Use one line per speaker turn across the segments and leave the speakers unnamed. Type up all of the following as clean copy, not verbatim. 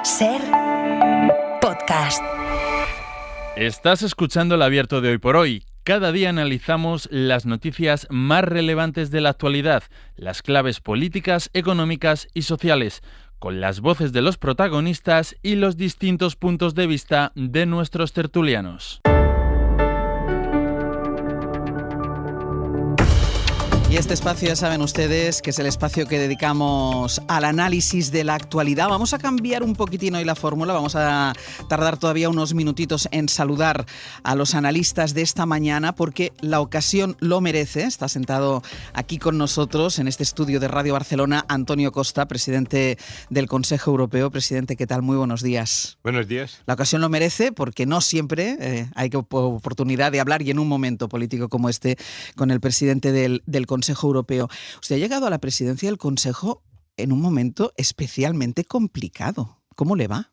SER Podcast.
Estás escuchando el Abierto de Hoy por Hoy. Cada día analizamos las noticias más relevantes de la actualidad, las claves políticas, económicas y sociales, con las voces de los protagonistas y los distintos puntos de vista de nuestros tertulianos.
Y este espacio, ya saben ustedes, que es el espacio que dedicamos al análisis de la actualidad. Vamos a cambiar un poquitín hoy la fórmula, vamos a tardar todavía unos minutitos en saludar a los analistas de esta mañana porque la ocasión lo merece. Está sentado aquí con nosotros en este estudio de Radio Barcelona Antonio Costa, presidente del Consejo Europeo. Presidente, ¿qué tal? Muy buenos días.
Buenos días.
La ocasión lo merece porque no siempre hay oportunidad de hablar, y en un momento político como este, con el presidente del Consejo Europeo. Usted ha llegado a la presidencia del Consejo en un momento especialmente complicado. ¿Cómo le va?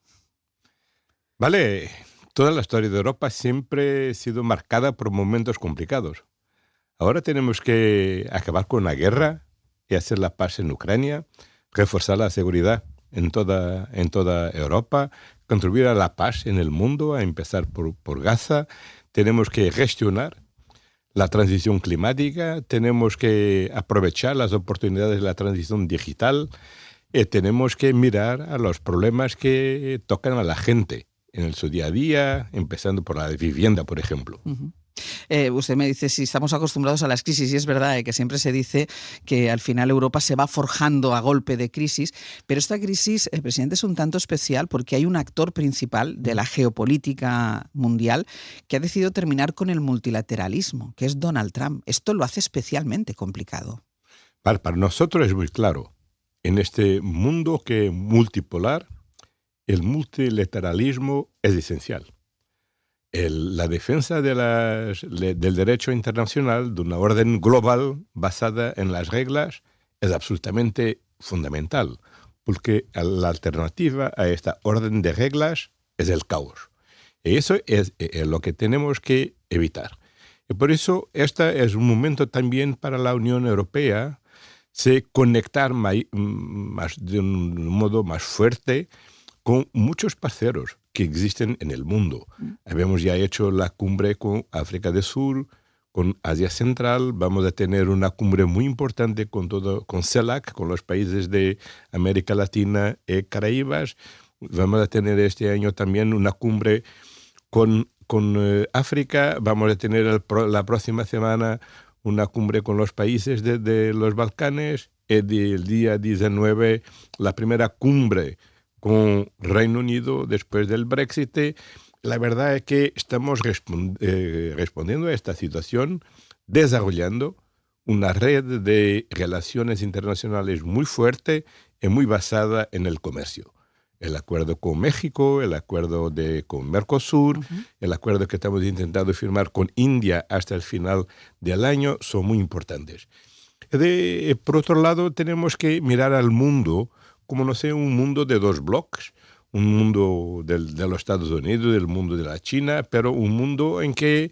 Vale, toda la historia de Europa siempre ha sido marcada por momentos complicados. Ahora tenemos que acabar con la guerra y hacer la paz en Ucrania, reforzar la seguridad en toda Europa, contribuir a la paz en el mundo, a empezar por Gaza. Tenemos que gestionar la transición climática, tenemos que aprovechar las oportunidades de la transición digital, tenemos que mirar a los problemas que tocan a la gente en su día a día, empezando por la vivienda, por ejemplo.
Uh-huh. Usted me dice si estamos acostumbrados a las crisis, y es verdad que siempre se dice que al final Europa se va forjando a golpe de crisis, pero esta crisis, presidente, es un tanto especial porque hay un actor principal de la geopolítica mundial que ha decidido terminar con el multilateralismo, que es Donald Trump. Esto lo hace especialmente complicado.
Para nosotros es muy claro, en este mundo que multipolar, el multilateralismo es esencial. La defensa del derecho internacional, de una orden global basada en las reglas, es absolutamente fundamental, porque la alternativa a esta orden de reglas es el caos. Y eso es lo que tenemos que evitar. Y por eso este es un momento también para la Unión Europea de conectar de un modo más fuerte con muchos parceros que existen en el mundo. Habíamos ya hecho la cumbre con África del Sur, con Asia Central, vamos a tener una cumbre muy importante con CELAC, con los países de América Latina y Caraíbas. Vamos a tener este año también una cumbre con África, vamos a tener la próxima semana una cumbre con los países de los Balcanes, y el día 19 la primera cumbre con Reino Unido después del Brexit. La verdad es que estamos respondiendo a esta situación, desarrollando una red de relaciones internacionales muy fuerte y muy basada en el comercio. El acuerdo con México, el acuerdo con Mercosur, uh-huh, el acuerdo que estamos intentando firmar con India hasta el final del año son muy importantes. Por otro lado, tenemos que mirar al mundo como, no sé, un mundo de dos bloques, un mundo de los Estados Unidos, del mundo de la China, pero un mundo en que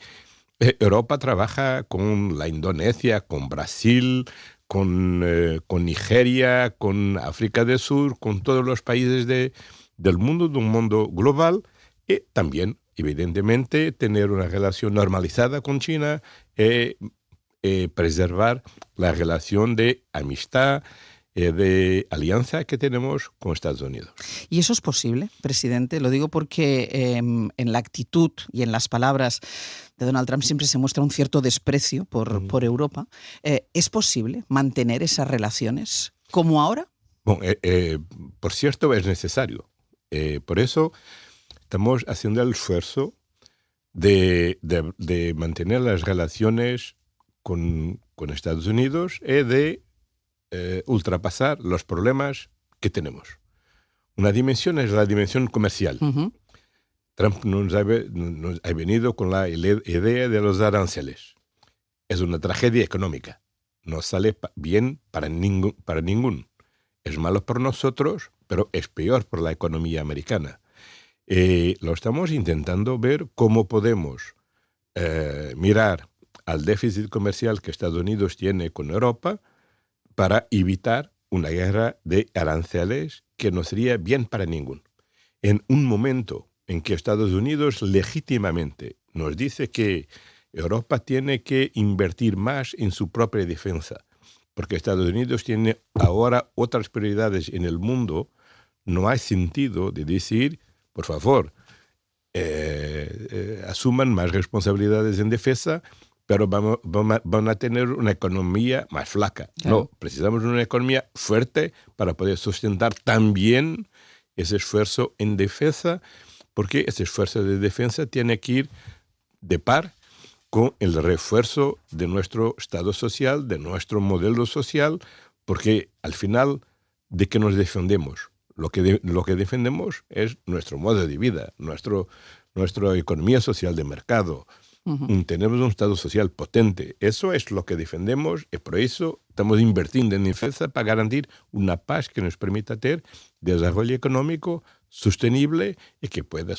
Europa trabaja con la Indonesia, con Brasil, con Nigeria, con África del Sur, con todos los países del mundo, de un mundo global, y también, evidentemente, tener una relación normalizada con China y preservar la relación de amistad, de alianza que tenemos con Estados Unidos.
¿Y eso es posible, presidente? Lo digo porque en la actitud y en las palabras de Donald Trump siempre se muestra un cierto desprecio por Europa. ¿Es posible mantener esas relaciones como ahora?
Bueno, por cierto, es necesario. Por eso estamos haciendo el esfuerzo de mantener las relaciones con Estados Unidos y de ultrapasar los problemas que tenemos. Una dimensión es la dimensión comercial. Uh-huh. Trump nos ha venido con la idea de los aranceles. Es una tragedia económica. No sale bien para ningún. Es malo por nosotros, pero es peor por la economía americana. Lo estamos intentando ver cómo podemos mirar al déficit comercial que Estados Unidos tiene con Europa para evitar una guerra de aranceles que no sería bien para ninguno. en un momento en que Estados Unidos legítimamente nos dice que Europa tiene que invertir más en su propia defensa, porque Estados Unidos tiene ahora otras prioridades en el mundo, no hay sentido de decir, por favor, asuman más responsabilidades en defensa, pero van a tener una economía más flaca. Claro. No, precisamos una economía fuerte para poder sustentar también ese esfuerzo en defensa, porque ese esfuerzo de defensa tiene que ir de par con el refuerzo de nuestro Estado social, de nuestro modelo social, porque al final, ¿de qué nos defendemos? Lo que defendemos es nuestro modo de vida, nuestra economía social de mercado. Uh-huh. Tenemos un Estado social potente. Eso es lo que defendemos y por eso estamos invirtiendo en defensa para garantir una paz que nos permita tener desarrollo económico sostenible y que pueda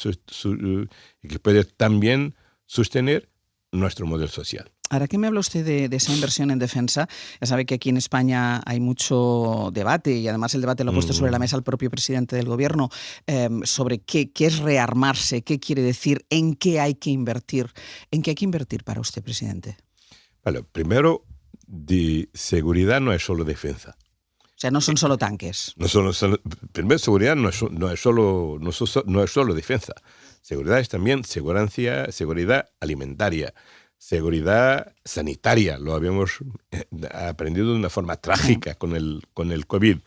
también sostener nuestro modelo social.
Ahora que me habla usted de esa inversión en defensa, ya sabe que aquí en España hay mucho debate y además el debate lo ha puesto sobre la mesa el propio presidente del gobierno sobre qué es rearmarse, qué quiere decir, en qué hay que invertir. ¿En qué hay que invertir para usted, presidente?
Vale, primero, de seguridad no es solo defensa.
O sea, no son solo tanques.
Primero, seguridad no es solo defensa. Seguridad es también seguridad alimentaria. Seguridad sanitaria, lo habíamos aprendido de una forma trágica con el COVID.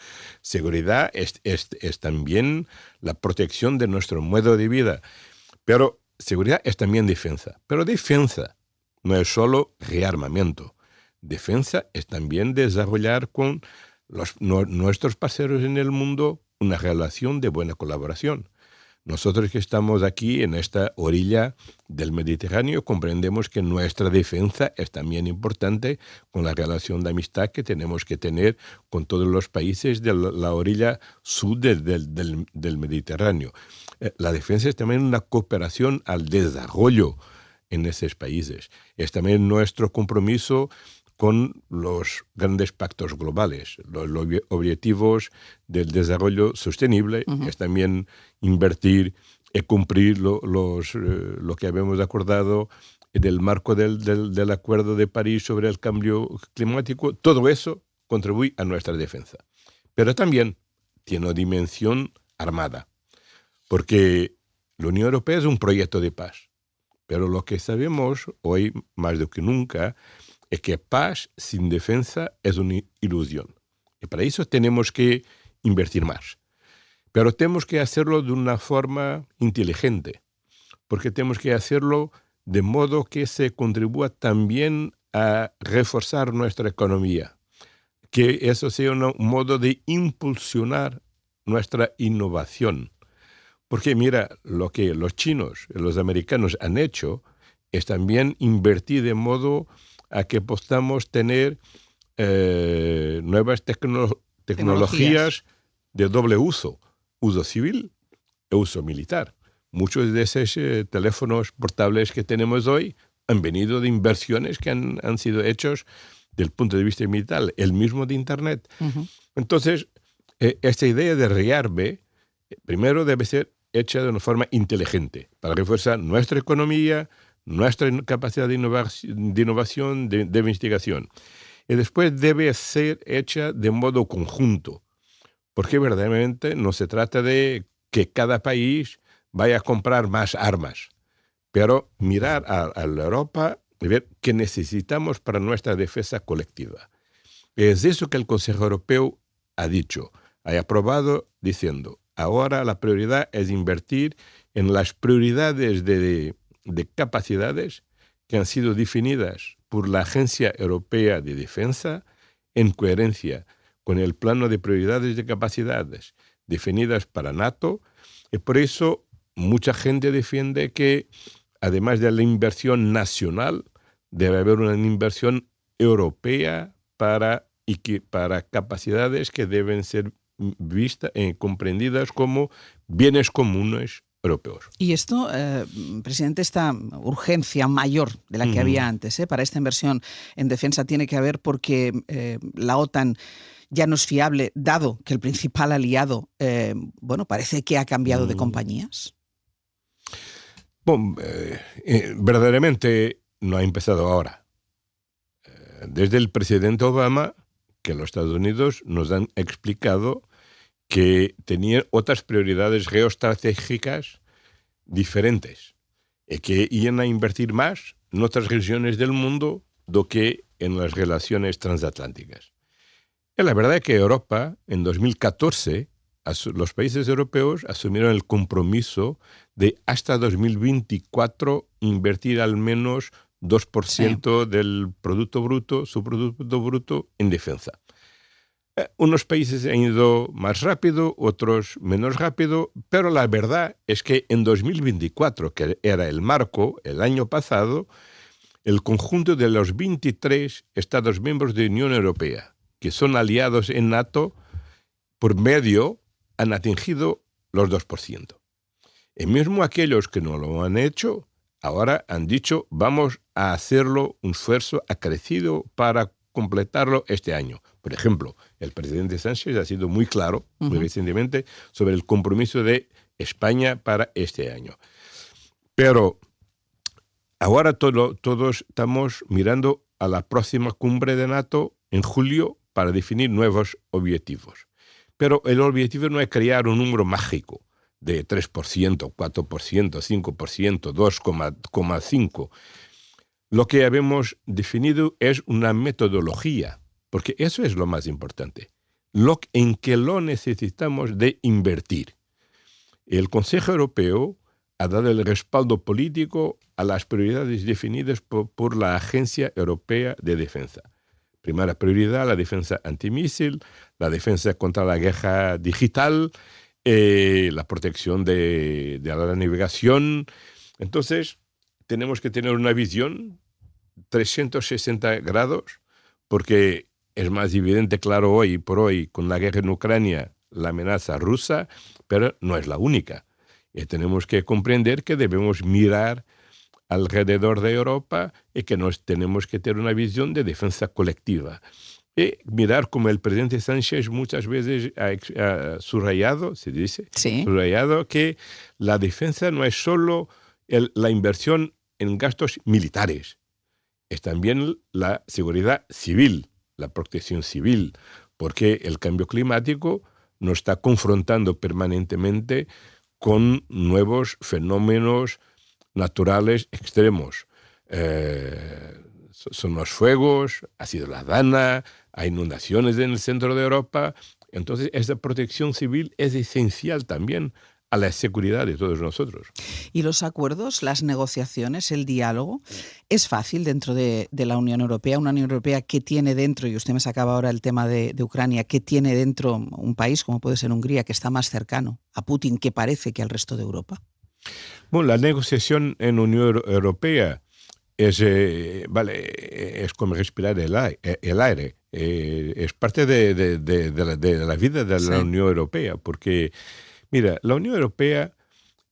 Seguridad es también la protección de nuestro modo de vida. Pero seguridad es también defensa. Pero defensa no es solo rearmamento. Defensa es también desarrollar con nuestros parceros en el mundo una relación de buena colaboración. Nosotros que estamos aquí en esta orilla del Mediterráneo comprendemos que nuestra defensa es también importante con la relación de amistad que tenemos que tener con todos los países de la orilla sur del Mediterráneo. La defensa es también una cooperación al desarrollo en esos países. Es también nuestro compromiso con los grandes pactos globales, los objetivos del desarrollo sostenible. Uh-huh. Es también invertir y cumplir lo que habíamos acordado en el marco del Acuerdo de París sobre el cambio climático. Todo eso contribuye a nuestra defensa. Pero también tiene una dimensión armada, porque la Unión Europea es un proyecto de paz. Pero lo que sabemos hoy, más de que nunca, es que paz sin defensa es una ilusión. Y para eso tenemos que invertir más. Pero tenemos que hacerlo de una forma inteligente, porque tenemos que hacerlo de modo que se contribuya también a reforzar nuestra economía, que eso sea un modo de impulsionar nuestra innovación. Porque mira, lo que los chinos y los americanos han hecho es también invertir de modo a que podamos tener nuevas tecnologías de doble uso civil e uso militar. Muchos de esos teléfonos portables que tenemos hoy han venido de inversiones que han sido hechos del punto de vista militar, el mismo de Internet. Uh-huh. Entonces, esta idea de rearme, primero debe ser hecha de una forma inteligente, para reforzar nuestra economía, nuestra capacidad de innovación, de investigación. Y después debe ser hecha de modo conjunto, porque verdaderamente no se trata de que cada país vaya a comprar más armas, pero mirar a Europa y ver qué necesitamos para nuestra defensa colectiva. Es eso que el Consejo Europeo ha dicho, ha aprobado diciendo, ahora la prioridad es invertir en las prioridades de capacidades que han sido definidas por la Agencia Europea de Defensa en coherencia con el plano de prioridades de capacidades definidas para NATO, y por eso mucha gente defiende que, además de la inversión nacional, debe haber una inversión europea para capacidades que deben ser vistas y comprendidas como bienes comunes europeos.
Y esto, presidente, esta urgencia mayor de la que había antes para esta inversión en defensa tiene que haber porque la OTAN ya no es fiable, dado que el principal aliado, parece que ha cambiado de compañías?
Bueno, verdaderamente no ha empezado ahora. Desde el presidente Obama, que los Estados Unidos nos han explicado que tenían otras prioridades geoestratégicas diferentes y que iban a invertir más en otras regiones del mundo do que en las relaciones transatlánticas. Y la verdad es que Europa, en 2014, los países europeos asumieron el compromiso de hasta 2024 invertir al menos 2% del Producto Bruto, su Producto Bruto, en defensa. Unos países han ido más rápido, otros menos rápido, pero la verdad es que en 2024, que era el marco, el año pasado, el conjunto de los 23 Estados miembros de la Unión Europea, que son aliados en NATO, por medio han atingido los 2%. Y mismo aquellos que no lo han hecho, ahora han dicho, vamos a hacerlo un esfuerzo acrecido para completarlo este año. Por ejemplo, el presidente Sánchez ha sido muy claro, muy recientemente, sobre el compromiso de España para este año. Pero ahora todos estamos mirando a la próxima cumbre de NATO en julio para definir nuevos objetivos. Pero el objetivo no es crear un número mágico de 3%, 4%, 5%, 2,5%. Lo que habíamos definido es una metodología, porque eso es lo más importante, en que lo necesitamos de invertir. El Consejo Europeo ha dado el respaldo político a las prioridades definidas por la Agencia Europea de Defensa. Primera prioridad, la defensa antimísil, la defensa contra la guerra digital, la protección de la navegación. Entonces, tenemos que tener una visión 360 grados, porque es más evidente, claro, hoy por hoy, con la guerra en Ucrania, la amenaza rusa, pero no es la única. Y tenemos que comprender que debemos mirar alrededor de Europa y que tenemos que tener una visión de defensa colectiva. Y mirar como el presidente Sánchez muchas veces ha subrayado, se dice, subrayado que la defensa no es solo la inversión en gastos militares, es también la seguridad civil, la protección civil, porque el cambio climático nos está confrontando permanentemente con nuevos fenómenos naturales extremos. Son los fuegos, ha sido la Dana, hay inundaciones en el centro de Europa. Entonces, esa protección civil es esencial también a la seguridad de todos nosotros.
¿Y los acuerdos, las negociaciones, el diálogo, es fácil dentro de la Unión Europea? Una Unión Europea que tiene dentro, y usted me sacaba ahora el tema de Ucrania, que tiene dentro un país como puede ser Hungría, que está más cercano a Putin que parece que al resto de Europa.
Bueno, la negociación en Unión Europea es como respirar el aire. Es parte de la vida de la Unión Europea, porque mira, la Unión Europea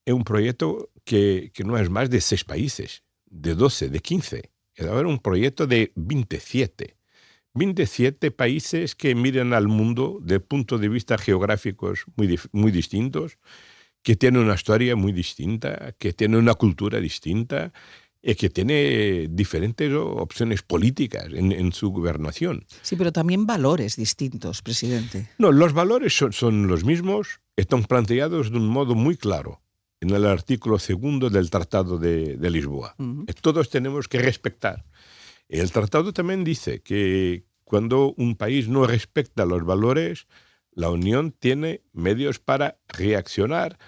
es un proyecto que no es más de 6 países, de 12, de 15. Es ahora un proyecto de 27. 27 países que miran al mundo de puntos de vista geográficos muy distintos, que tienen una historia muy distinta, que tienen una cultura distinta y que tiene diferentes opciones políticas en su gobernación.
Sí, pero también valores distintos, presidente.
No, los valores son los mismos, están planteados de un modo muy claro en el artículo 2 del Tratado de Lisboa. Todos tenemos que respetar. El tratado también dice que cuando un país no respecta los valores, la Unión tiene medios para reaccionar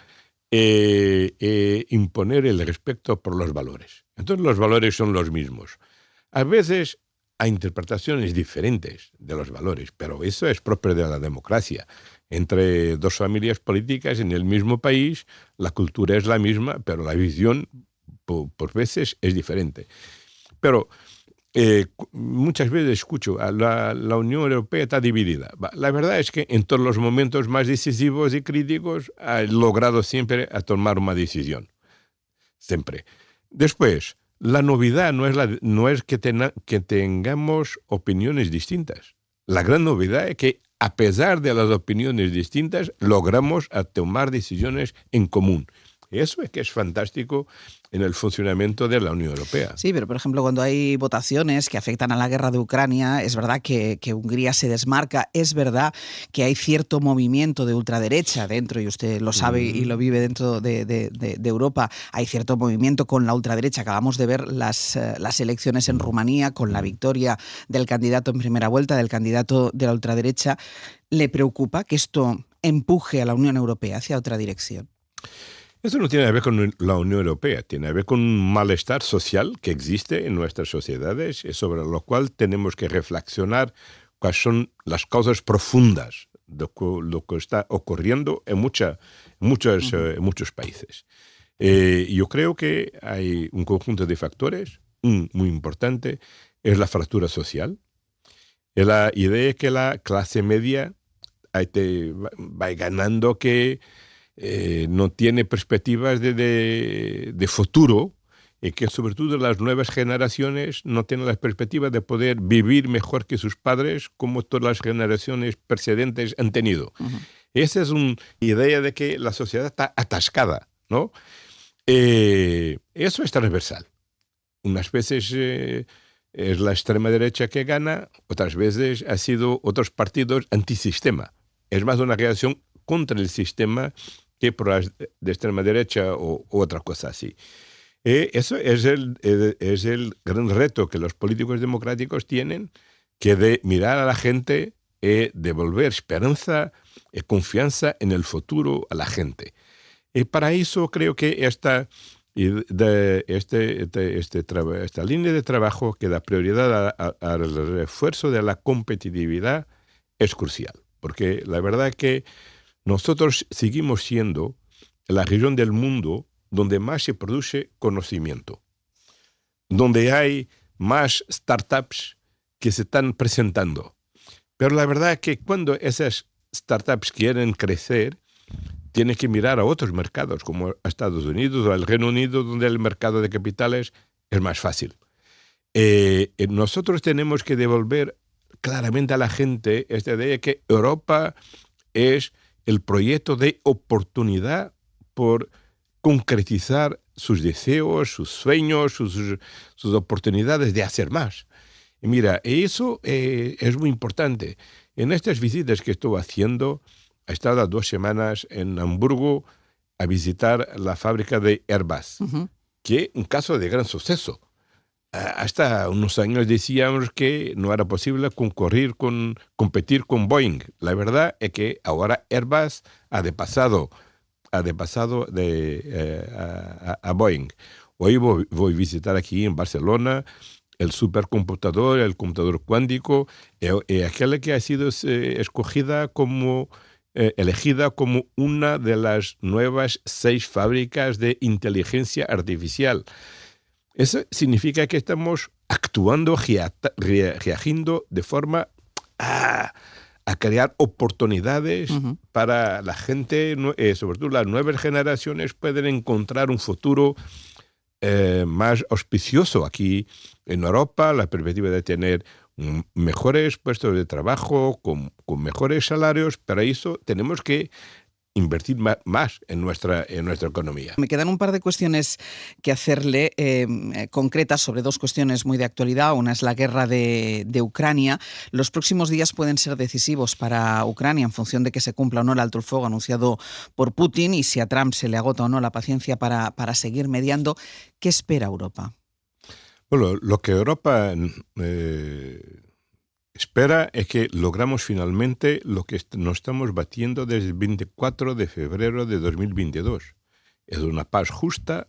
e imponer el respeto por los valores. Entonces los valores son los mismos. A veces hay interpretaciones diferentes de los valores, pero eso es propio de la democracia. Entre dos familias políticas en el mismo país, la cultura es la misma, pero la visión por veces es diferente. Pero muchas veces escucho, la Unión Europea está dividida. La verdad es que en todos los momentos más decisivos y críticos ha logrado siempre a tomar una decisión. Siempre. Después, la novedad no es que tengamos opiniones distintas. La gran novedad es que a pesar de las opiniones distintas, logramos tomar decisiones en común. Eso es que es fantástico en el funcionamiento de la Unión Europea.
Sí, pero por ejemplo, cuando hay votaciones que afectan a la guerra de Ucrania, es verdad que Hungría se desmarca, es verdad que hay cierto movimiento de ultraderecha dentro, y usted lo sabe y lo vive dentro de Europa, hay cierto movimiento con la ultraderecha. Acabamos de ver las elecciones en Rumanía con la victoria del candidato en primera vuelta, del candidato de la ultraderecha. ¿Le preocupa que esto empuje a la Unión Europea hacia otra dirección?
Eso no tiene que ver con la Unión Europea, tiene que ver con un malestar social que existe en nuestras sociedades y sobre lo cual tenemos que reflexionar cuáles son las causas profundas de lo que está ocurriendo en muchos países. Yo creo que hay un conjunto de factores muy importante, es la fractura social, es la idea que la clase media va ganando que no tiene perspectivas de futuro y que sobre todo las nuevas generaciones no tienen las perspectivas de poder vivir mejor que sus padres como todas las generaciones precedentes han tenido. Esa es una idea de que la sociedad está atascada, ¿no? Eso es transversal. Unas veces es la extrema derecha que gana, otras veces ha sido otros partidos antisistema. Es más una reacción contra el sistema que por la de extrema derecha o otra cosa así. Eso es el gran reto que los políticos democráticos tienen, que de mirar a la gente y devolver esperanza y confianza en el futuro a la gente. Y para eso creo que esta línea de trabajo que da prioridad al refuerzo de la competitividad es crucial, porque la verdad que nosotros seguimos siendo la región del mundo donde más se produce conocimiento, donde hay más startups que se están presentando. Pero la verdad es que cuando esas startups quieren crecer, tienen que mirar a otros mercados, como a Estados Unidos o al Reino Unido, donde el mercado de capitales es más fácil. Nosotros tenemos que devolver claramente a la gente esta idea de que Europa es el proyecto de oportunidad por concretizar sus deseos, sus sueños, sus oportunidades de hacer más. Y mira, eso es muy importante. En estas visitas que estuve haciendo, he estado 2 semanas en Hamburgo a visitar la fábrica de Airbus, que es un caso de gran suceso. Hasta unos años decíamos que no era posible competir con Boeing. La verdad es que ahora Airbus ha pasado a Boeing. Hoy voy a visitar aquí en Barcelona el supercomputador, el computador cuántico, aquella que ha sido elegida como una de las nuevas 6 fábricas de inteligencia artificial. Eso significa que estamos actuando, reagiendo de forma a crear oportunidades para la gente, sobre todo las nuevas generaciones, pueden encontrar un futuro más auspicioso aquí en Europa, la perspectiva de tener mejores puestos de trabajo, con mejores salarios. Para eso tenemos que invertir más en nuestra economía.
Me quedan un par de cuestiones que hacerle concretas sobre 2 cuestiones muy de actualidad. Una es la guerra de Ucrania. Los próximos días pueden ser decisivos para Ucrania en función de que se cumpla o no el alto el fuego anunciado por Putin y si a Trump se le agota o no la paciencia para seguir mediando. ¿Qué espera Europa?
Bueno, lo que Europa espera es que logramos finalmente lo que nos estamos batiendo desde el 24 de febrero de 2022. Es una paz justa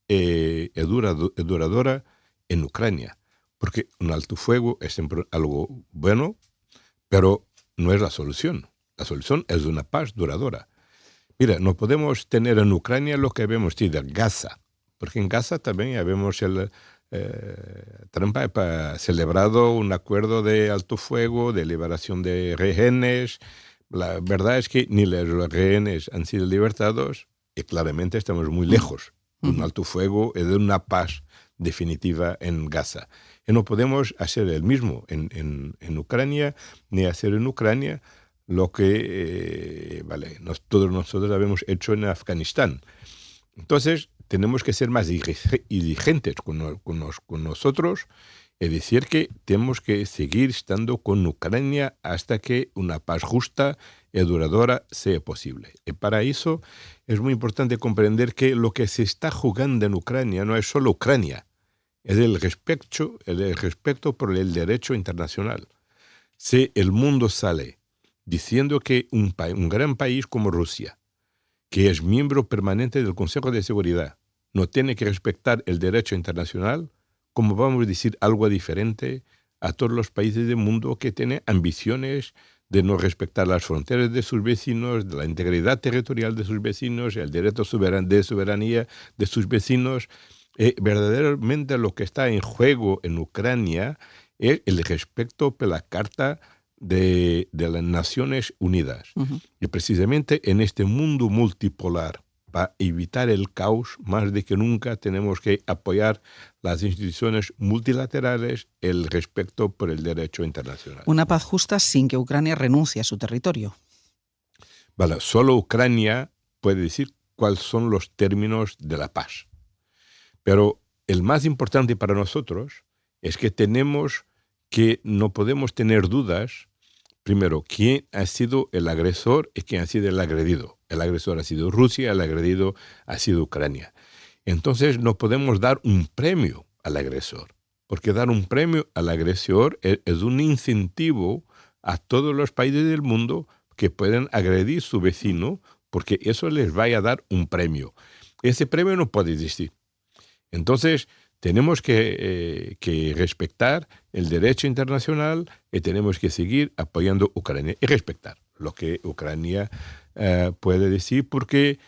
y duradora en Ucrania. Porque un alto fuego es siempre algo bueno, pero no es la solución. La solución es una paz duradora. Mira, no podemos tener en Ucrania lo que vemos en Gaza, porque en Gaza también vemos Trump ha celebrado un acuerdo de alto fuego, de liberación de rehenes. La verdad es que ni los rehenes han sido libertados y claramente estamos muy lejos de un alto fuego y de una paz definitiva en Gaza. Y no podemos hacer el mismo en Ucrania, ni hacer en Ucrania lo que todos nosotros habíamos hecho en Afganistán. Entonces, tenemos que ser más exigentes con nosotros y decir que tenemos que seguir estando con Ucrania hasta que una paz justa y duradera sea posible. Y para eso es muy importante comprender que lo que se está jugando en Ucrania no es solo Ucrania, es el respeto por el derecho internacional. Si el mundo sale diciendo que un gran país como Rusia, que es miembro permanente del Consejo de Seguridad, no tiene que respetar el derecho internacional, ¿cómo vamos a decir algo diferente a todos los países del mundo que tienen ambiciones de no respetar las fronteras de sus vecinos, de la integridad territorial de sus vecinos, el derecho de soberanía de sus vecinos? Verdaderamente lo que está en juego en Ucrania es el respeto por la Carta de las Naciones Unidas. Uh-huh. Y precisamente en este mundo multipolar, para evitar el caos, más de que nunca tenemos que apoyar las instituciones multilaterales, el respeto por el derecho internacional.
Una paz justa sin que Ucrania renuncie a su territorio.
Vale, solo Ucrania puede decir cuáles son los términos de la paz. Pero el más importante para nosotros es que no podemos tener dudas, primero, quién ha sido el agresor y quién ha sido el agredido. El agresor ha sido Rusia, el agredido ha sido Ucrania. Entonces no podemos dar un premio al agresor, porque dar un premio al agresor es un incentivo a todos los países del mundo que pueden agredir a su vecino, porque eso les va a dar un premio. Ese premio no puede existir. Entonces, tenemos que respetar el derecho internacional y tenemos que seguir apoyando a Ucrania y respetar lo que Ucrania puede decir, porque,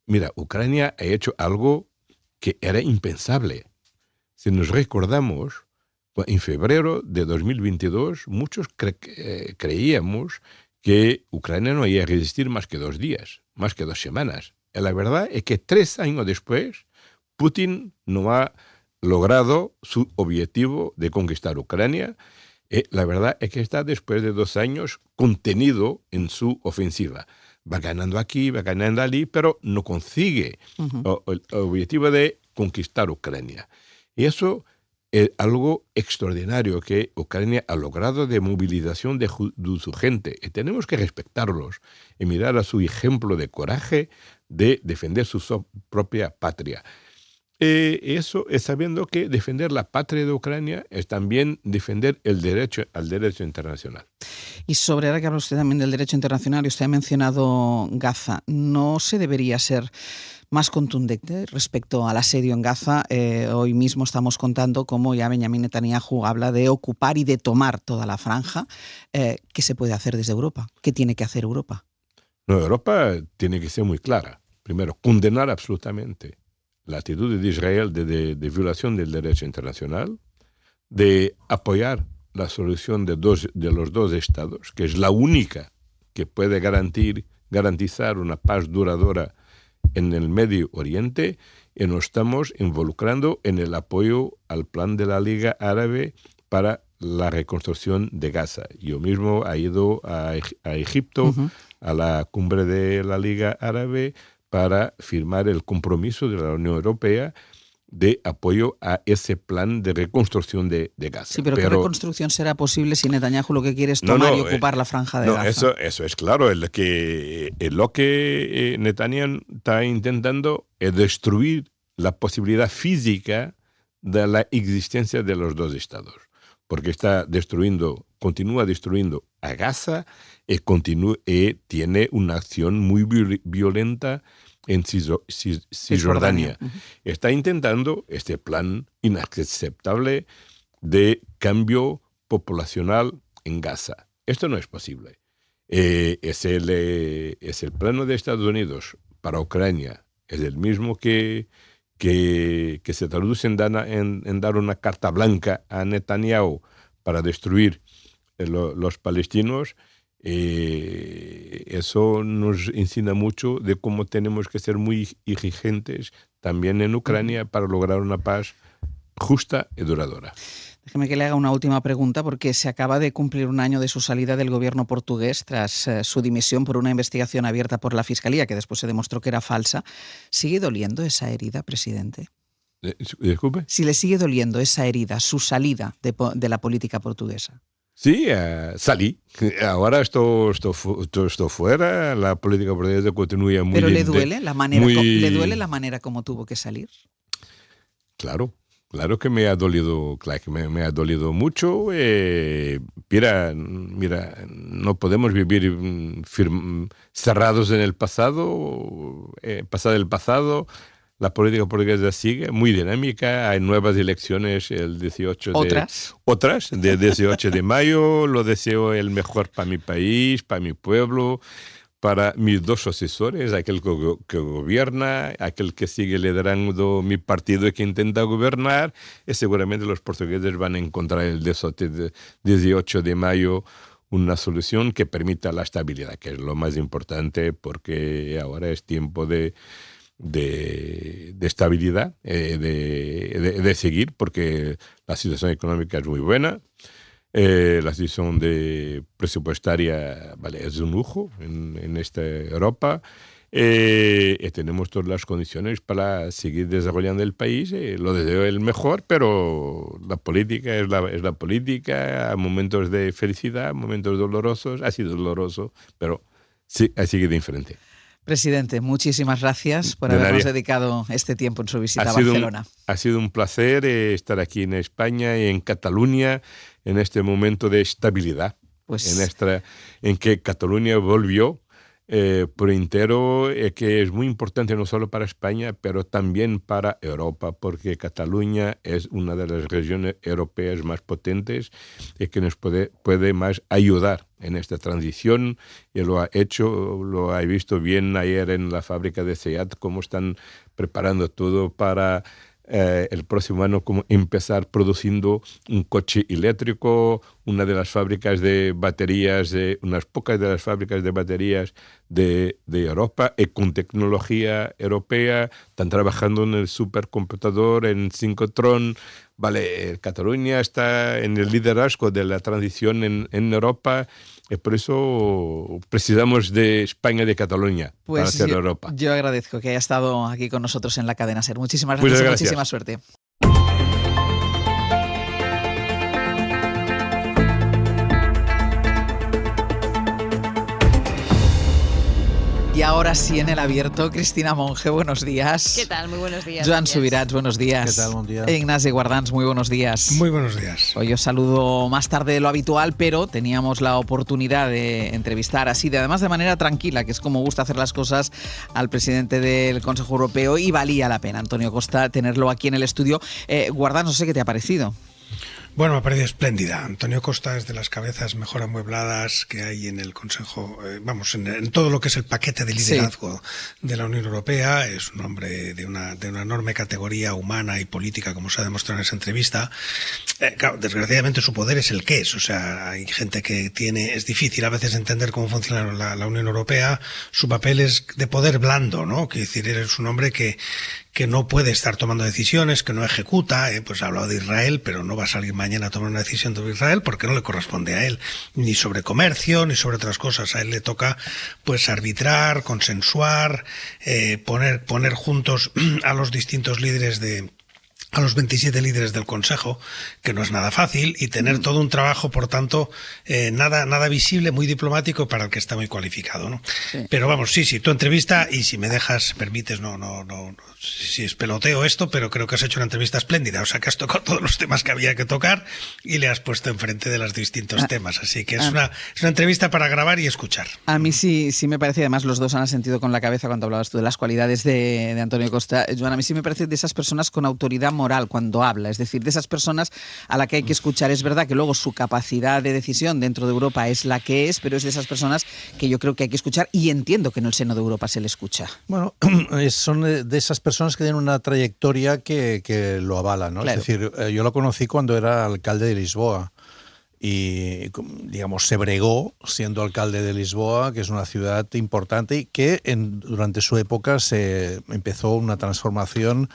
mira, Ucrania ha hecho algo que era impensable. Si nos recordamos, en febrero de 2022, muchos creíamos que Ucrania no iba a resistir más que 2 días, más que 2 semanas. Y la verdad es que 3 años después, Putin no ha logrado su objetivo de conquistar Ucrania. La verdad es que está después de 2 años contenido en su ofensiva. Va ganando aquí, va ganando allí, pero no consigue el objetivo de conquistar Ucrania. Y eso es algo extraordinario que Ucrania ha logrado de movilización de su gente. Y tenemos que respetarlos y mirar a su ejemplo de coraje de defender su propia patria. Eso es sabiendo que defender la patria de Ucrania es también defender al derecho internacional.
Y sobre, ahora que habla usted también del derecho internacional, y usted ha mencionado Gaza, ¿no se debería ser más contundente respecto al asedio en Gaza? Hoy mismo estamos contando cómo ya Benjamin Netanyahu habla de ocupar y de tomar toda la franja. ¿Qué se puede hacer desde Europa? ¿Qué tiene que hacer Europa?
No, Europa tiene que ser muy clara. Primero, condenar absolutamente la actitud de Israel de violación del derecho internacional, de apoyar la solución de los 2 estados, que es la única que puede garantizar una paz duradera en el Medio Oriente, y nos estamos involucrando en el apoyo al plan de la Liga Árabe para la reconstrucción de Gaza. Yo mismo he ido a Egipto, a la cumbre de la Liga Árabe, para firmar el compromiso de la Unión Europea de apoyo a ese plan de reconstrucción de Gaza.
Sí, pero ¿qué reconstrucción será posible si Netanyahu lo que quiere es tomar y ocupar la franja de Gaza?
Eso es claro. Lo que Netanyahu está intentando es destruir la posibilidad física de la existencia de los 2 estados. Porque continúa destruyendo a Gaza y tiene una acción muy violenta en Cisjordania. Está intentando este plan inaceptable de cambio poblacional en Gaza. Esto no es posible. Es el plano de Estados Unidos para Ucrania. Es el mismo que se traduce en dar una carta blanca a Netanyahu para destruir los palestinos. Eso nos enseña mucho de cómo tenemos que ser muy exigentes también en Ucrania para lograr una paz justa y duradera.
Déjeme que le haga una última pregunta, porque se acaba de cumplir un año de su salida del gobierno portugués tras su dimisión por una investigación abierta por la Fiscalía, que después se demostró que era falsa. ¿Sigue doliendo esa herida, presidente?
Disculpe.
Si le sigue doliendo esa herida, su salida de la política portuguesa.
Sí, salí. Ahora estoy fuera. La política portuguesa continúa muy...
¿Pero le duele la manera como tuvo que salir?
Claro que me ha dolido, me ha dolido mucho. Mira, no podemos vivir cerrados en el pasado, el pasado. La política portuguesa sigue muy dinámica. Hay nuevas elecciones el 18 de 18 de mayo. Lo deseo el mejor para mi país, para mi pueblo, para mis dos asesores, aquel que gobierna, aquel que sigue liderando mi partido y que intenta gobernar. Y seguramente los portugueses van a encontrar el 18 de mayo una solución que permita la estabilidad, que es lo más importante, porque ahora es tiempo de estabilidad, de seguir, porque la situación económica es muy buena. La situación presupuestaria, vale, es un lujo en esta Europa. Y tenemos todas las condiciones para seguir desarrollando el país. Lo deseo el mejor, pero la política es la política. Hay momentos de felicidad, momentos dolorosos. Ha sido doloroso, pero sí, ha sido diferente.
Presidente, muchísimas gracias por habernos dedicado este tiempo en su visita a Barcelona.
Ha sido un placer estar aquí en España y en Cataluña en este momento de estabilidad, en que Cataluña volvió por entero, que es muy importante no solo para España, pero también para Europa, porque Cataluña es una de las regiones europeas más potentes y que nos puede más ayudar en esta transición, y lo ha visto bien ayer en la fábrica de SEAT, cómo están preparando todo para el próximo año, como empezar produciendo un coche eléctrico, una de las fábricas de baterías, unas pocas de las fábricas de baterías de Europa, y con tecnología europea. Están trabajando en el supercomputador, en Synchrotron. Vale, Cataluña está en el liderazgo de la transición en Europa, y por eso precisamos de España y de Cataluña para hacer Europa.
Yo agradezco que haya estado aquí con nosotros en la cadena SER. Muchísimas gracias y muchísima suerte. Y ahora sí, en el abierto, Cristina Monge, buenos días.
¿Qué tal? Muy buenos días.
Joan Subirats, buenos días.
¿Qué tal? Buen día.
Ignasi Guardans, muy buenos días.
Muy buenos días.
Hoy os saludo más tarde de lo habitual, pero teníamos la oportunidad de entrevistar además de manera tranquila, que es como gusta hacer las cosas, al presidente del Consejo Europeo, y valía la pena, Antonio Costa, tenerlo aquí en el estudio. Guardans, no sé qué te ha parecido.
Bueno, me ha parecido espléndida. Antonio Costa es de las cabezas mejor amuebladas que hay en el Consejo, en todo lo que es el paquete de liderazgo de la Unión Europea. Es un hombre de una enorme categoría humana y política, como se ha demostrado en esa entrevista. Claro, desgraciadamente su poder es el que es. O sea, hay gente que es difícil a veces entender cómo funciona la Unión Europea. Su papel es de poder blando, ¿no? Quiere decir, es un hombre que no puede estar tomando decisiones, que no ejecuta. Pues ha hablado de Israel, pero no va a salir mañana a tomar una decisión sobre Israel porque no le corresponde a él, ni sobre comercio, ni sobre otras cosas. A él le toca pues arbitrar, consensuar, poner juntos a los distintos líderes a los 27 líderes del Consejo, que no es nada fácil, y tener todo un trabajo, por tanto, nada visible, muy diplomático para el que está muy cualificado, ¿no? Sí. Pero vamos, sí, tu entrevista, y si me permites, no, si es peloteo esto, pero creo que has hecho una entrevista espléndida, o sea, que has tocado todos los temas que había que tocar y le has puesto enfrente de los distintos temas, así que es una entrevista para grabar y escuchar.
A mí sí me parece, además los dos han asentido con la cabeza cuando hablabas tú de las cualidades de Antonio Costa. Joan, a mí sí me parece de esas personas con autoridad moral cuando habla, es decir, de esas personas a la que hay que escuchar. Es verdad que luego su capacidad de decisión dentro de Europa es la que es, pero es de esas personas que yo creo que hay que escuchar, y entiendo que en el seno de Europa se le escucha.
Bueno, son de esas personas que tienen una trayectoria que lo avala, ¿no? Claro. Es decir, yo lo conocí cuando era alcalde de Lisboa y, digamos, se bregó siendo alcalde de Lisboa, que es una ciudad importante y que durante su época se empezó una transformación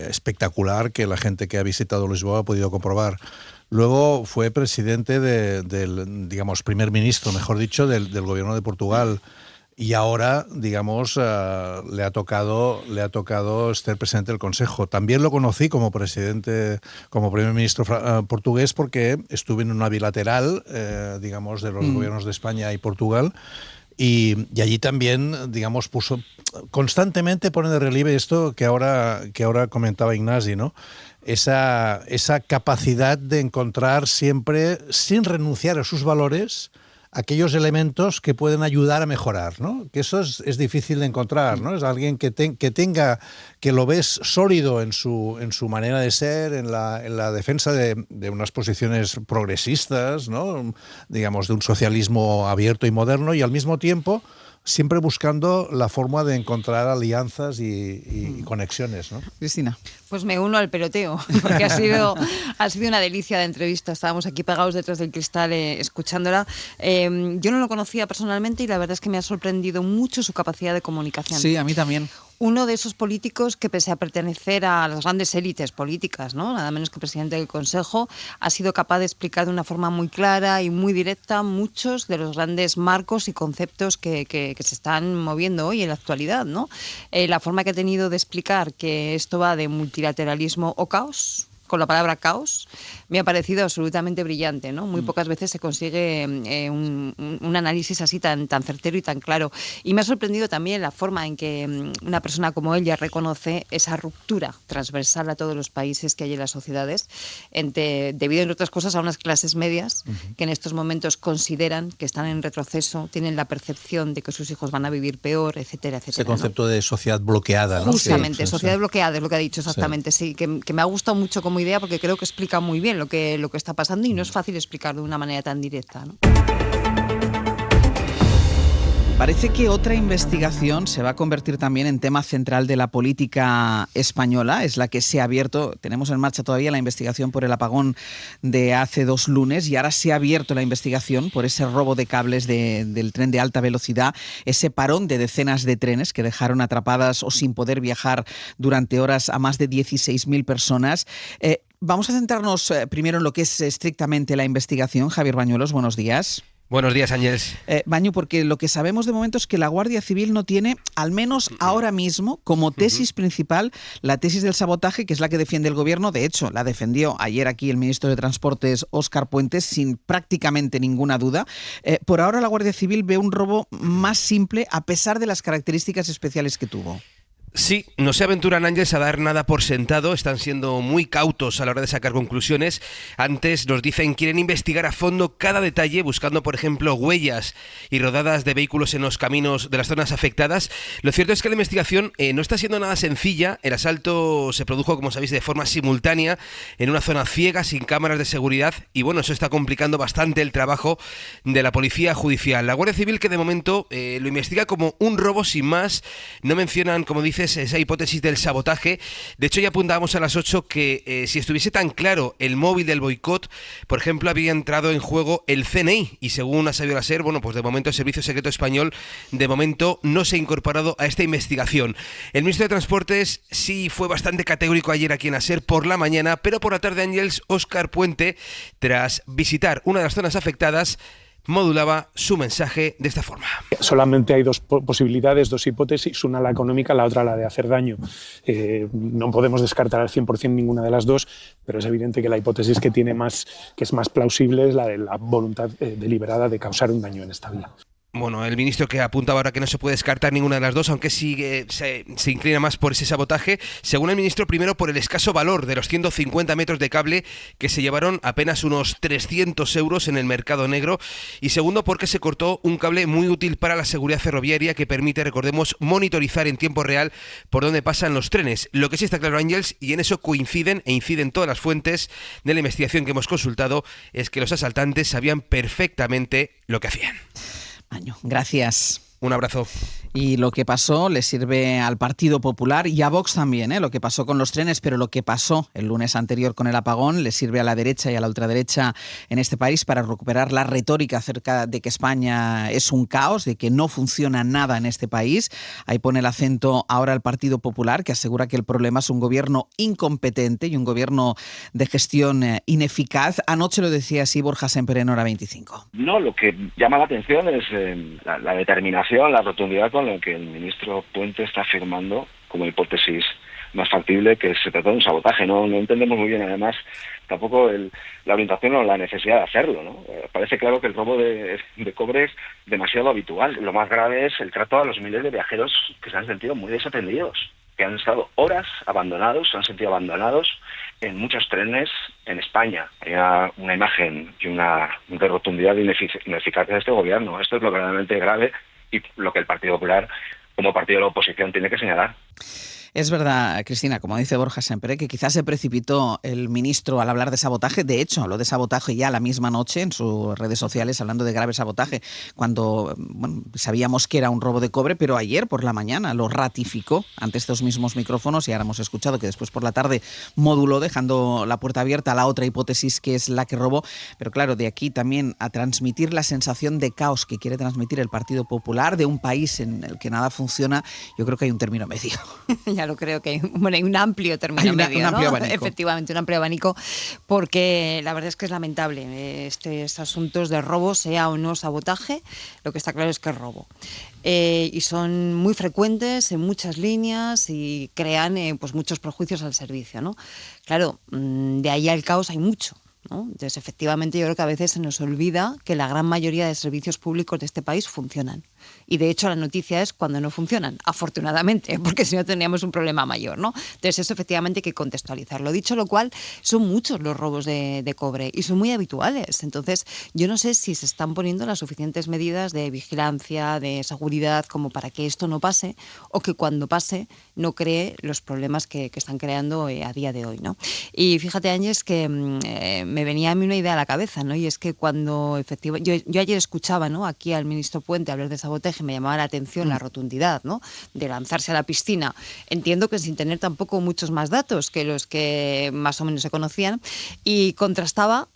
espectacular que la gente que ha visitado Lisboa ha podido comprobar. Luego fue presidente digamos, primer ministro, mejor dicho, del gobierno de Portugal. Y ahora, digamos, le ha tocado ser presidente del Consejo. También lo conocí como presidente, como primer ministro portugués, porque estuve en una bilateral, digamos, de los gobiernos de España y Portugal. Y allí también, digamos, constantemente pone de relieve esto que ahora comentaba Ignasi, ¿no? Esa capacidad de encontrar siempre, sin renunciar a sus valores, aquellos elementos que pueden ayudar a mejorar, ¿no? Que eso es difícil de encontrar, ¿no? Es alguien que lo ves sólido en su manera de ser, en la defensa de unas posiciones progresistas, ¿no? Digamos, de un socialismo abierto y moderno, y al mismo tiempo siempre buscando la forma de encontrar alianzas y conexiones, ¿no?
Cristina.
Pues me uno al peloteo, porque ha sido una delicia de entrevista. Estábamos aquí pegados detrás del cristal escuchándola. Yo no lo conocía personalmente y la verdad es que me ha sorprendido mucho su capacidad de comunicación.
Sí, a mí también.
Uno de esos políticos que, pese a pertenecer a las grandes élites políticas, ¿no?, nada menos que presidente del Consejo, ha sido capaz de explicar de una forma muy clara y muy directa muchos de los grandes marcos y conceptos que se están moviendo hoy en la actualidad, ¿no? La forma que ha tenido de explicar que esto va de multilateralismo o caos, con la palabra caos, me ha parecido absolutamente brillante, ¿no? Muy pocas veces se consigue un análisis así tan certero y tan claro. Y me ha sorprendido también la forma en que una persona como ella reconoce esa ruptura transversal a todos los países que hay en las sociedades, debido, entre otras cosas, a unas clases medias que en estos momentos consideran que están en retroceso, tienen la percepción de que sus hijos van a vivir peor, etcétera, etcétera.
Ese concepto, ¿no?, de sociedad bloqueada, ¿no?
Justamente,
sí,
sociedad bloqueada es lo que ha dicho exactamente, sí, que me ha gustado mucho como idea, porque creo que explica muy bien lo que está pasando y no es fácil explicarlo de una manera tan directa, ¿no?
Parece que otra investigación se va a convertir también en tema central de la política española. Es la que se ha abierto. Tenemos en marcha todavía la investigación por el apagón de hace 2 lunes y ahora se ha abierto la investigación por ese robo de cables del tren de alta velocidad, ese parón de decenas de trenes que dejaron atrapadas o sin poder viajar durante horas a más de 16.000 personas. Vamos a centrarnos primero en lo que es estrictamente la investigación. Javier Bañuelos, buenos días.
Buenos días, Ángeles.
Bañu, porque lo que sabemos de momento es que la Guardia Civil no tiene, al menos ahora mismo, como tesis principal, la tesis del sabotaje, que es la que defiende el Gobierno. De hecho, la defendió ayer aquí el ministro de Transportes, Óscar Puente, sin prácticamente ninguna duda. Por ahora la Guardia Civil ve un robo más simple, a pesar de las características especiales que tuvo.
Sí, no se aventuran, Ángeles, a dar nada por sentado, están siendo muy cautos a la hora de sacar conclusiones. Antes nos dicen quieren investigar a fondo cada detalle, buscando, por ejemplo, huellas y rodadas de vehículos en los caminos de las zonas afectadas. Lo cierto es que la investigación no está siendo nada sencilla. El asalto se produjo, como sabéis, de forma simultánea, en una zona ciega, sin cámaras de seguridad, y bueno, eso está complicando bastante el trabajo de la Policía Judicial. La Guardia Civil, que de momento lo investiga como un robo sin más, no mencionan, como dice, esa hipótesis del sabotaje. De hecho, ya apuntábamos a las 8 que si estuviese tan claro el móvil del boicot, por ejemplo, habría entrado en juego el CNI, y según ha sabido ser, bueno, pues de momento el Servicio Secreto Español de momento no se ha incorporado a esta investigación. El ministro de Transportes sí fue bastante categórico ayer aquí en ASER por la mañana, pero por la tarde, Ángeles, Óscar Puente, tras visitar una de las zonas afectadas, modulaba su mensaje de esta forma.
Solamente hay 2 posibilidades, 2 hipótesis, una la económica, la otra la de hacer daño. No podemos descartar al 100% ninguna de las 2, pero es evidente que la hipótesis que es más plausible es la de la voluntad deliberada de causar un daño en esta vía.
Bueno, el ministro que apuntaba ahora que no se puede descartar ninguna de las 2, aunque sí se inclina más por ese sabotaje, según el ministro, primero por el escaso valor de los 150 metros de cable que se llevaron apenas unos 300 euros en el mercado negro, y segundo porque se cortó un cable muy útil para la seguridad ferroviaria que permite, recordemos, monitorizar en tiempo real por dónde pasan los trenes. Lo que sí está claro, Ángeles, y en eso coinciden todas las fuentes de la investigación que hemos consultado, es que los asaltantes sabían perfectamente lo que hacían.
Gracias.
Un abrazo.
Y lo que pasó le sirve al Partido Popular y a Vox también, lo que pasó con los trenes, pero lo que pasó el lunes anterior con el apagón le sirve a la derecha y a la ultraderecha en este país para recuperar la retórica acerca de que España es un caos, de que no funciona nada en este país. Ahí pone el acento ahora el Partido Popular, que asegura que el problema es un gobierno incompetente y un gobierno de gestión ineficaz. Anoche lo decía así Borja Semper en Hora 25.
No, lo que llama la atención es la determinación, la rotundidad con la que el ministro Puente está afirmando como hipótesis más factible que se trata de un sabotaje. No entendemos muy bien, además, tampoco la orientación o la necesidad de hacerlo, ¿no? Parece claro que el robo de cobre es demasiado habitual. Lo más grave es el trato a los miles de viajeros que se han sentido muy desatendidos, que han estado horas abandonados, se han sentido abandonados en muchos trenes en España. Hay una imagen y una de rotundidad de ineficacia de este gobierno. Esto es lo verdaderamente grave y lo que el Partido Popular, como partido de la oposición, tiene que señalar.
Es verdad, Cristina, como dice Borja siempre, que quizás se precipitó el ministro al hablar de sabotaje. De hecho, habló de sabotaje ya la misma noche en sus redes sociales, hablando de grave sabotaje, cuando sabíamos que era un robo de cobre, pero ayer por la mañana lo ratificó ante estos mismos micrófonos y ahora hemos escuchado que después por la tarde moduló, dejando la puerta abierta a la otra hipótesis que es la que robó. Pero claro, de aquí también a transmitir la sensación de caos que quiere transmitir el Partido Popular, de un país en el que nada funciona, yo creo que hay un término medio.
Ya lo creo que hay un amplio término medio,
un amplio
¿no?
abanico.
Efectivamente, un amplio abanico, porque la verdad es que es lamentable estos asuntos de robo, sea o no sabotaje, lo que está claro es que es robo. Y son muy frecuentes en muchas líneas y crean pues muchos prejuicios al servicio, ¿no? Claro, de ahí al caos hay mucho, ¿no? Entonces, efectivamente, yo creo que a veces se nos olvida que la gran mayoría de servicios públicos de este país funcionan. Y de hecho la noticia es cuando no funcionan, afortunadamente, porque si no tendríamos un problema mayor, ¿no? Entonces eso efectivamente hay que contextualizarlo. Dicho lo cual, son muchos los robos de cobre y son muy habituales. Entonces yo no sé si se están poniendo las suficientes medidas de vigilancia, de seguridad, como para que esto no pase o que cuando pase no cree los problemas que están creando a día de hoy, ¿no? Y fíjate, Ángels, que me venía a mí una idea a la cabeza, ¿no? Y es que cuando efectivamente... Yo ayer escuchaba, ¿no?, aquí al ministro Puente hablar de sabotaje, me llamaba la atención la rotundidad, ¿no?, de lanzarse a la piscina. Entiendo que sin tener tampoco muchos más datos que los que más o menos se conocían, y contrastaba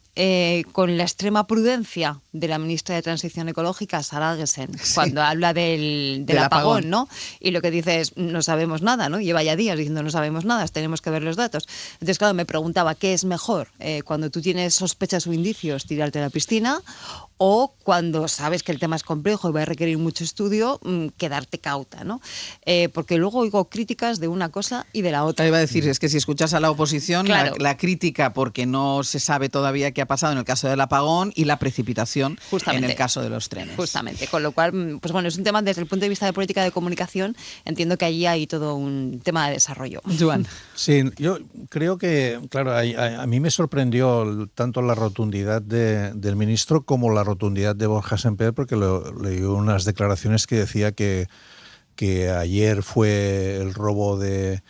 con la extrema prudencia de la ministra de Transición Ecológica, Sara Gessen, cuando habla del apagón, ¿no? Y lo que dice es, no sabemos nada, ¿no? Lleva ya días diciendo no sabemos nada, tenemos que ver los datos. Entonces, claro, me preguntaba, ¿qué es mejor? Cuando tú tienes sospechas o indicios, tirarte a la piscina, o cuando sabes que el tema es complejo y va a requerir mucho estudio, quedarte cauta, ¿no? Porque luego oigo críticas de una cosa y de la otra.
Te iba a decir, es que si escuchas a la oposición,
claro,
la crítica porque no se sabe todavía qué ha pasado en el caso del apagón y la precipitación en el caso de los trenes.
Justamente, con lo cual, pues bueno, es un tema desde el punto de vista de política de comunicación, entiendo que allí hay todo un tema de desarrollo.
Joan.
Sí, yo creo que, claro, a mí me sorprendió tanto la rotundidad del ministro como la rotundidad de Borja Semper, porque leí unas declaraciones que decía que ayer fue el robo de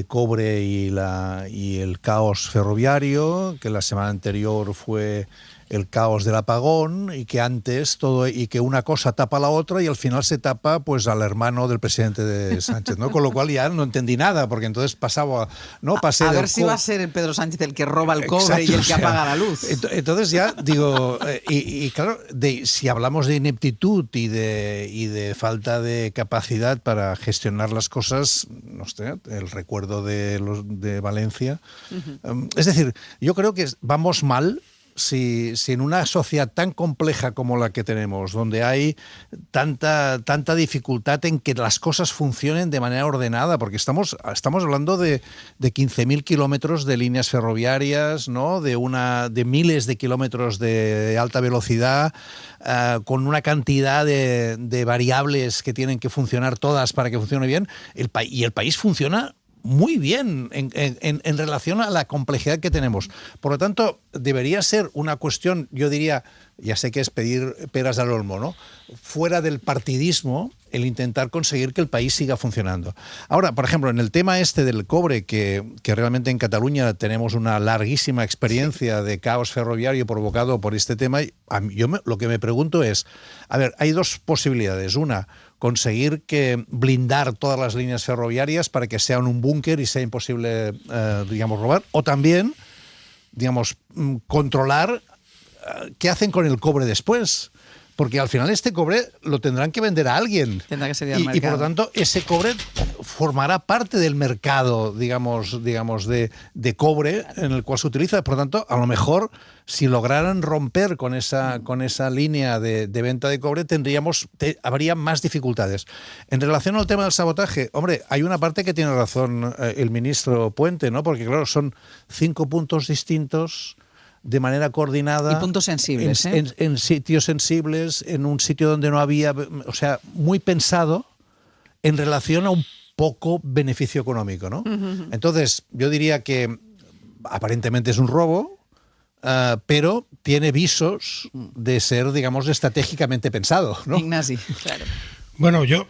cobre y el caos ferroviario, que la semana anterior fue el caos del apagón y que antes todo y que una cosa tapa la otra y al final se tapa pues al hermano del presidente de Sánchez, ¿no? Con lo cual ya no entendí nada, porque entonces pasaba, ¿no? Pasé
a ver si va a ser el Pedro Sánchez el que roba el cobre. Exacto, y el que apaga la luz.
Entonces ya digo, y claro, si hablamos de ineptitud y de falta de capacidad para gestionar las cosas, no sé, el recuerdo de Valencia. Es decir, yo creo que vamos mal. Si en una sociedad tan compleja como la que tenemos, donde hay tanta dificultad en que las cosas funcionen de manera ordenada, porque estamos hablando de 15.000 kilómetros de líneas ferroviarias, ¿no?, de miles de kilómetros de alta velocidad, con una cantidad de variables que tienen que funcionar todas para que funcione bien, y el país funciona muy bien en relación a la complejidad que tenemos. Por lo tanto, debería ser una cuestión, yo diría, ya sé que es pedir peras al olmo, ¿no? Fuera del partidismo, el intentar conseguir que el país siga funcionando. Ahora, por ejemplo, en el tema este del cobre, que realmente en Cataluña tenemos una larguísima experiencia de caos ferroviario provocado por este tema, lo que me pregunto es, a ver, hay dos posibilidades. Una, conseguir que blindar todas las líneas ferroviarias para que sean un búnker y sea imposible, digamos, robar. O también, digamos, controlar qué hacen con el cobre después. Porque al final este cobre lo tendrán que vender a alguien.
Tendrá que salir al
y por
mercado.
lo tanto, ese cobre formará parte del mercado, digamos de cobre en el cual se utiliza. Por lo tanto, a lo mejor, si lograran romper con esa línea de venta de cobre, habría más dificultades. En relación al tema del sabotaje, hombre, hay una parte que tiene razón el ministro Puente, ¿no? Porque, claro, son 5 puntos distintos de manera coordinada.
Y puntos sensibles,
en sitios sensibles, en un sitio donde no había, o sea, muy pensado en relación a un poco beneficio económico, ¿no? Entonces, yo diría que aparentemente es un robo, pero tiene visos de ser, digamos, estratégicamente pensado, ¿no?
Ignasi, claro.
Bueno, yo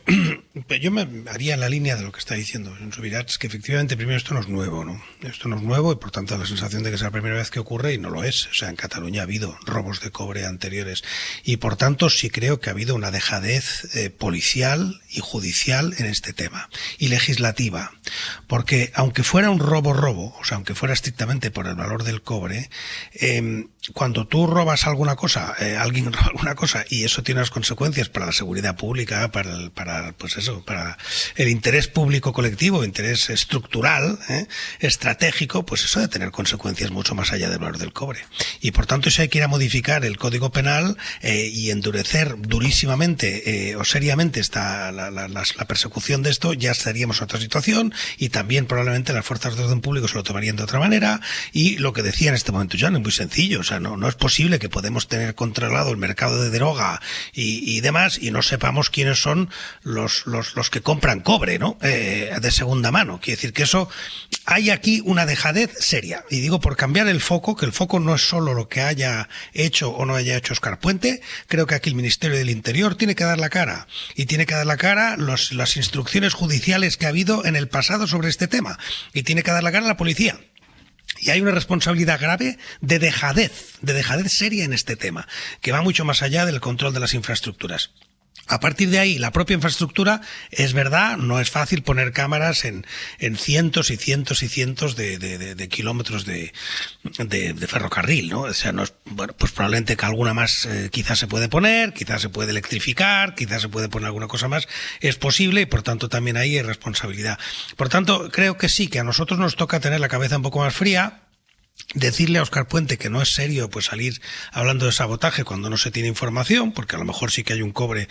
me haría en la línea de lo que está diciendo Subirats, que efectivamente primero esto no es nuevo, ¿no? Esto no es nuevo y por tanto la sensación de que es la primera vez que ocurre y no lo es. O sea, en Cataluña ha habido robos de cobre anteriores y por tanto sí creo que ha habido una dejadez policial y judicial en este tema y legislativa. Porque aunque fuera un robo, o sea, aunque fuera estrictamente por el valor del cobre, cuando tú robas alguna cosa, alguien roba alguna cosa y eso tiene unas consecuencias para la seguridad pública, para el interés público colectivo, interés estructural, estratégico, pues eso debe tener consecuencias mucho más allá del valor del cobre. Y por tanto, si hay que ir a modificar el Código Penal y endurecer durísimamente o seriamente la persecución de esto, ya estaríamos en otra situación y también probablemente las fuerzas de orden público se lo tomarían de otra manera. Y lo que decía en este momento Joan es muy sencillo, o sea, no es posible que podemos tener controlado el mercado de droga y demás y no sepamos quiénes son los que compran cobre, ¿no? De segunda mano. Quiere decir que eso, hay aquí una dejadez seria. Y digo por cambiar el foco, que el foco no es solo lo que haya hecho o no haya hecho Óscar Puente. Creo que aquí el Ministerio del Interior tiene que dar la cara. Y tiene que dar la cara las instrucciones judiciales que ha habido en el pasado sobre este tema. Y tiene que dar la cara a la policía. Y hay una responsabilidad grave de dejadez seria en este tema, que va mucho más allá del control de las infraestructuras. A partir de ahí, la propia infraestructura, es verdad, no es fácil poner cámaras en cientos y cientos y cientos de kilómetros de ferrocarril, ¿no? O sea, no es, bueno, pues probablemente que alguna más quizás se puede poner, quizás se puede electrificar, quizás se puede poner alguna cosa más, es posible y por tanto también ahí hay responsabilidad. Por tanto, creo que sí, que a nosotros nos toca tener la cabeza un poco más fría, decirle a Óscar Puente que no es serio pues salir hablando de sabotaje cuando no se tiene información, porque a lo mejor sí que hay un cobre,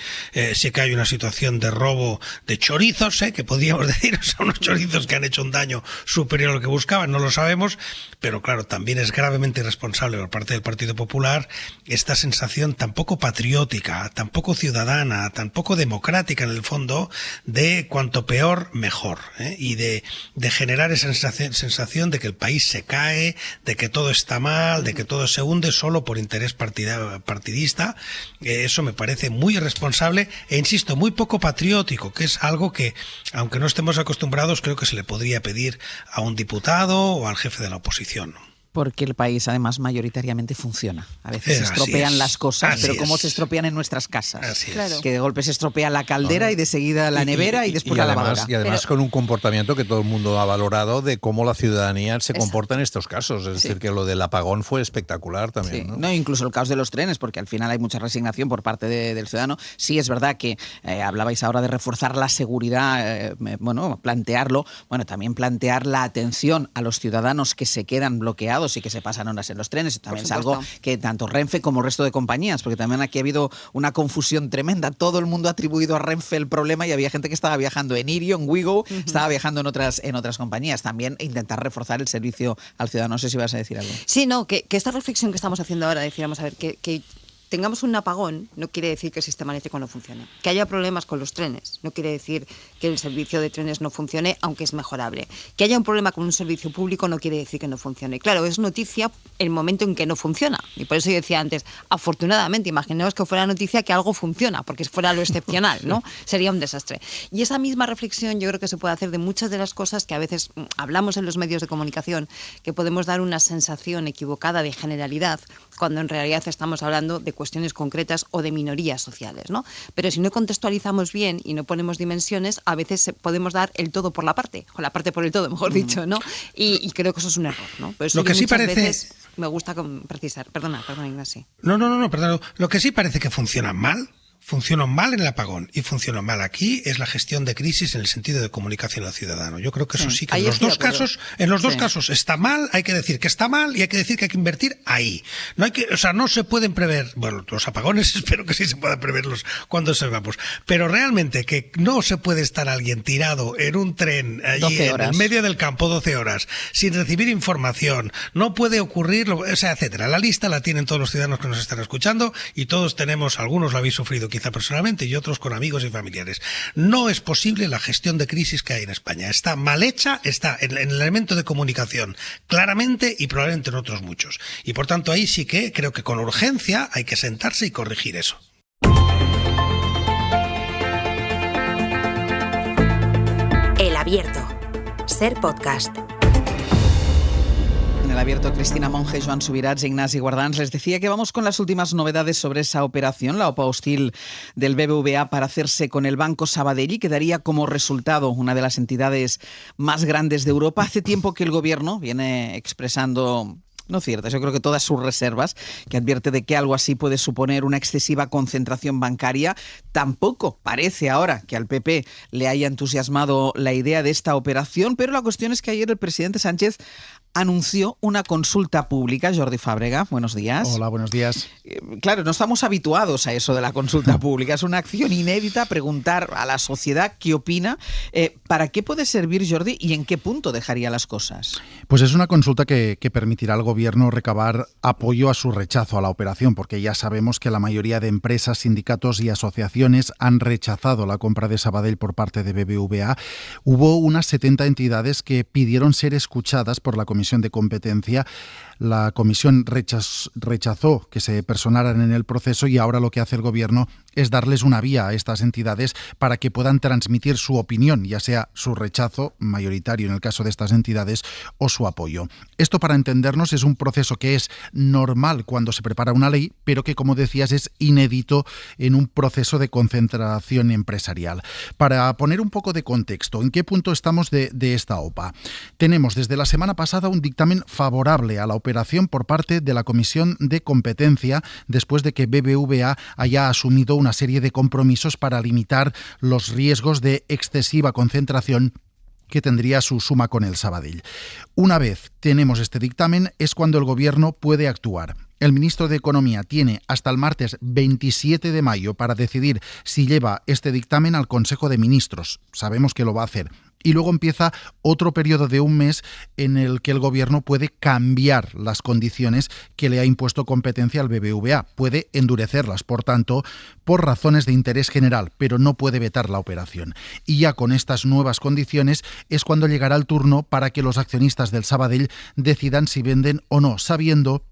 sí que hay una situación de robo de chorizos, que podríamos decir, o sea, unos chorizos que han hecho un daño superior a lo que buscaban, no lo sabemos, pero claro, también es gravemente irresponsable por parte del Partido Popular esta sensación tan poco patriótica, tan poco ciudadana, tan poco democrática en el fondo, de cuanto peor, mejor, y de generar esa sensación de que el país se cae, de que todo está mal, de que todo se hunde solo por interés partidista. Eso me parece muy irresponsable e, insisto, muy poco patriótico, que es algo que, aunque no estemos acostumbrados, creo que se le podría pedir a un diputado o al jefe de la oposición.
Porque el país, además, mayoritariamente funciona. A veces se estropean las cosas, pero como se estropean en nuestras casas.
Claro.
Que de golpe se estropea la caldera y de seguida la nevera y después la lavadora.
Y además con un comportamiento que todo el mundo ha valorado de cómo la ciudadanía se comporta en estos casos. Es decir, que lo del apagón fue espectacular también.
Sí.
¿No?
Incluso el caos de los trenes, porque al final hay mucha resignación por parte del ciudadano. Sí, es verdad que hablabais ahora de reforzar la seguridad, plantearlo, también plantear la atención a los ciudadanos que se quedan bloqueados y que se pasan horas en los trenes. También es algo que tanto Renfe como el resto de compañías, porque también aquí ha habido una confusión tremenda. Todo el mundo ha atribuido a Renfe el problema y había gente que estaba viajando en Irio, en Wigo, estaba viajando en otras compañías. También intentar reforzar el servicio al ciudadano. No sé si vas a decir algo.
Sí, no, que esta reflexión que estamos haciendo ahora, decíamos, a ver, que tengamos un apagón no quiere decir que el sistema eléctrico no funcione. Que haya problemas con los trenes no quiere decir que el servicio de trenes no funcione, aunque es mejorable. Que haya un problema con un servicio público no quiere decir que no funcione. Claro, es noticia el momento en que no funciona. Y por eso yo decía antes, afortunadamente, imaginemos que fuera noticia que algo funciona, porque fuera lo excepcional, ¿no? Sería un desastre. Y esa misma reflexión yo creo que se puede hacer de muchas de las cosas que a veces hablamos en los medios de comunicación, que podemos dar una sensación equivocada de generalidad, cuando en realidad estamos hablando de cuestiones concretas o de minorías sociales, ¿no? Pero si no contextualizamos bien y no ponemos dimensiones, a veces podemos dar el todo por la parte, o la parte por el todo, mejor dicho, ¿no? Y creo que eso es un error, ¿no? Por eso
lo que sí parece...
veces me gusta precisar. Perdona, Ignacio.
No, perdón. Lo que sí parece que funciona mal en el apagón y funcionó mal aquí es la gestión de crisis en el sentido de comunicación al ciudadano. Yo creo que eso sí que en los dos casos está mal, hay que decir que está mal y hay que decir que hay que invertir ahí. No se pueden prever, bueno, los apagones espero que sí se puedan preverlos cuando observamos, pero realmente que no se puede estar alguien tirado en un tren allí en el medio del campo 12 horas sin recibir información, no puede ocurrir, etcétera. La lista la tienen todos los ciudadanos que nos están escuchando y todos tenemos, algunos lo habéis sufrido quizá personalmente y otros con amigos y familiares. No es posible la gestión de crisis que hay en España. Está mal hecha, está en el elemento de comunicación claramente y probablemente en otros muchos. Y por tanto ahí sí que creo que con urgencia hay que sentarse y corregir eso.
El Abierto. Ser podcast.
En el Abierto, Cristina Monge, Joan Subirats, Ignasi Guardans. Les decía que vamos con las últimas novedades sobre esa operación, la OPA hostil del BBVA para hacerse con el Banco Sabadell, que daría como resultado una de las entidades más grandes de Europa. Hace tiempo que el Gobierno viene expresando... no ciertas, yo creo que todas sus reservas, que advierte de que algo así puede suponer una excesiva concentración bancaria. Tampoco parece ahora que al PP le haya entusiasmado la idea de esta operación, pero la cuestión es que ayer el presidente Sánchez anunció una consulta pública. Jordi Fàbrega, buenos días.
Hola, buenos días.
Claro, no estamos habituados a eso de la consulta pública. Es una acción inédita, preguntar a la sociedad qué opina. ¿Para qué puede servir, Jordi, y en qué punto dejaría las cosas?
Pues es una consulta que permitirá al Gobierno recabar apoyo a su rechazo a la operación, porque ya sabemos que la mayoría de empresas, sindicatos y asociaciones han rechazado la compra de Sabadell por parte de BBVA. Hubo unas 70 entidades que pidieron ser escuchadas por la Comisión de Competencia. La Comisión rechazó que se personaran en el proceso y ahora lo que hace el Gobierno es darles una vía a estas entidades para que puedan transmitir su opinión, ya sea su rechazo mayoritario en el caso de estas entidades o su apoyo. Esto, para entendernos, es un proceso que es normal cuando se prepara una ley, pero que, como decías, es inédito en un proceso de concentración empresarial. Para poner un poco de contexto, ¿en qué punto estamos de esta OPA? Tenemos desde la semana pasada un dictamen favorable a la operación por parte de la Comisión de Competencia, después de que BBVA haya asumido una serie de compromisos para limitar los riesgos de excesiva concentración que tendría su suma con el Sabadell. Una vez tenemos este dictamen es cuando el Gobierno puede actuar. El ministro de Economía tiene hasta el martes 27 de mayo para decidir si lleva este dictamen al Consejo de Ministros. Sabemos que lo va a hacer. Y luego empieza otro periodo de un mes en el que el Gobierno puede cambiar las condiciones que le ha impuesto Competencia al BBVA. Puede endurecerlas, por tanto, por razones de interés general, pero no puede vetar la operación. Y ya con estas nuevas condiciones es cuando llegará el turno para que los accionistas del Sabadell decidan si venden o no, sabiendo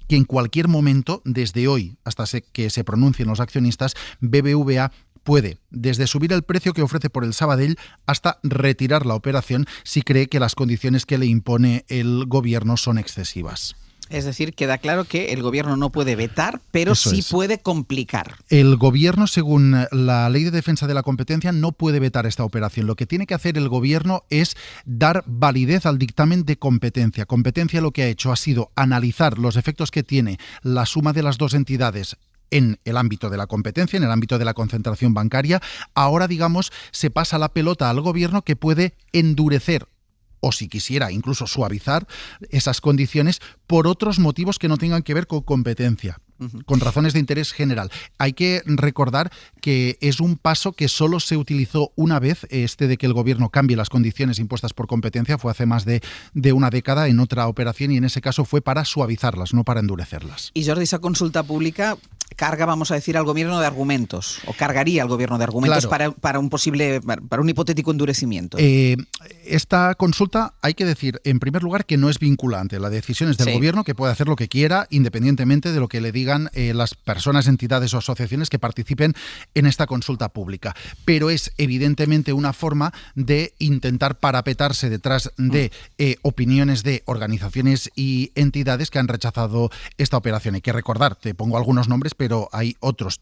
que en cualquier momento, desde hoy hasta que se pronuncien los accionistas, BBVA puede desde subir el precio que ofrece por el Sabadell hasta retirar la operación si cree que las condiciones que le impone el Gobierno son excesivas.
Es decir, queda claro que el Gobierno no puede vetar, pero sí puede complicar.
El Gobierno, según la Ley de Defensa de la Competencia, no puede vetar esta operación. Lo que tiene que hacer el Gobierno es dar validez al dictamen de Competencia. Competencia lo que ha hecho ha sido analizar los efectos que tiene la suma de las dos entidades en el ámbito de la competencia, en el ámbito de la concentración bancaria. Ahora, digamos, se pasa la pelota al Gobierno, que puede endurecer o, si quisiera, incluso suavizar esas condiciones por otros motivos que no tengan que ver con competencia, con razones de interés general. Hay que recordar que es un paso que solo se utilizó una vez, de que el Gobierno cambie las condiciones impuestas por competencia, fue hace más de una década en otra operación, y en ese caso fue para suavizarlas, no para endurecerlas.
Y Jordi, esa consulta pública carga, vamos a decir, al gobierno de argumentos, o cargaría al gobierno de argumentos para un hipotético endurecimiento.
Esta consulta, hay que decir, en primer lugar, que no es vinculante. La decisión es del gobierno, que puede hacer lo que quiera, independientemente de lo que le digan las personas, entidades o asociaciones que participen en esta consulta pública. Pero es evidentemente una forma de intentar parapetarse detrás de opiniones de organizaciones y entidades que han rechazado esta operación. Hay que recordar, te pongo algunos nombres, pero hay otros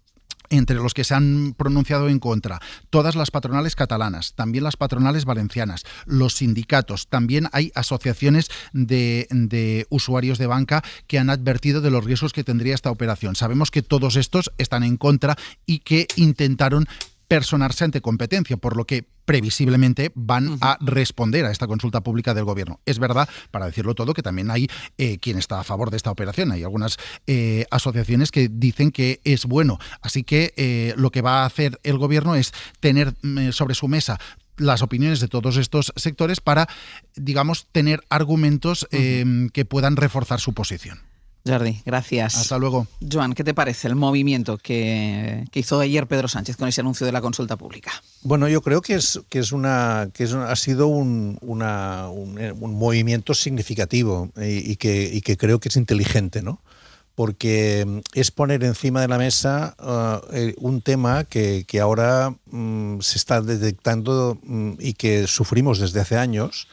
entre los que se han pronunciado en contra. Todas las patronales catalanas, también las patronales valencianas, los sindicatos, también hay asociaciones de usuarios de banca que han advertido de los riesgos que tendría esta operación. Sabemos que todos estos están en contra y que intentaron personarse ante competencia, por lo que previsiblemente van a responder a esta consulta pública del gobierno. Es verdad, para decirlo todo, que también hay quien está a favor de esta operación. Hay algunas asociaciones que dicen que es bueno. Así que lo que va a hacer el gobierno es tener sobre su mesa las opiniones de todos estos sectores para, digamos, tener argumentos que puedan reforzar su posición.
Jordi, gracias.
Hasta luego.
Joan, ¿qué te parece el movimiento que hizo ayer Pedro Sánchez con ese anuncio de la consulta pública?
Bueno, yo creo que ha sido un movimiento significativo y que creo que es inteligente, ¿no? Porque es poner encima de la mesa un tema que ahora se está detectando y que sufrimos desde hace años,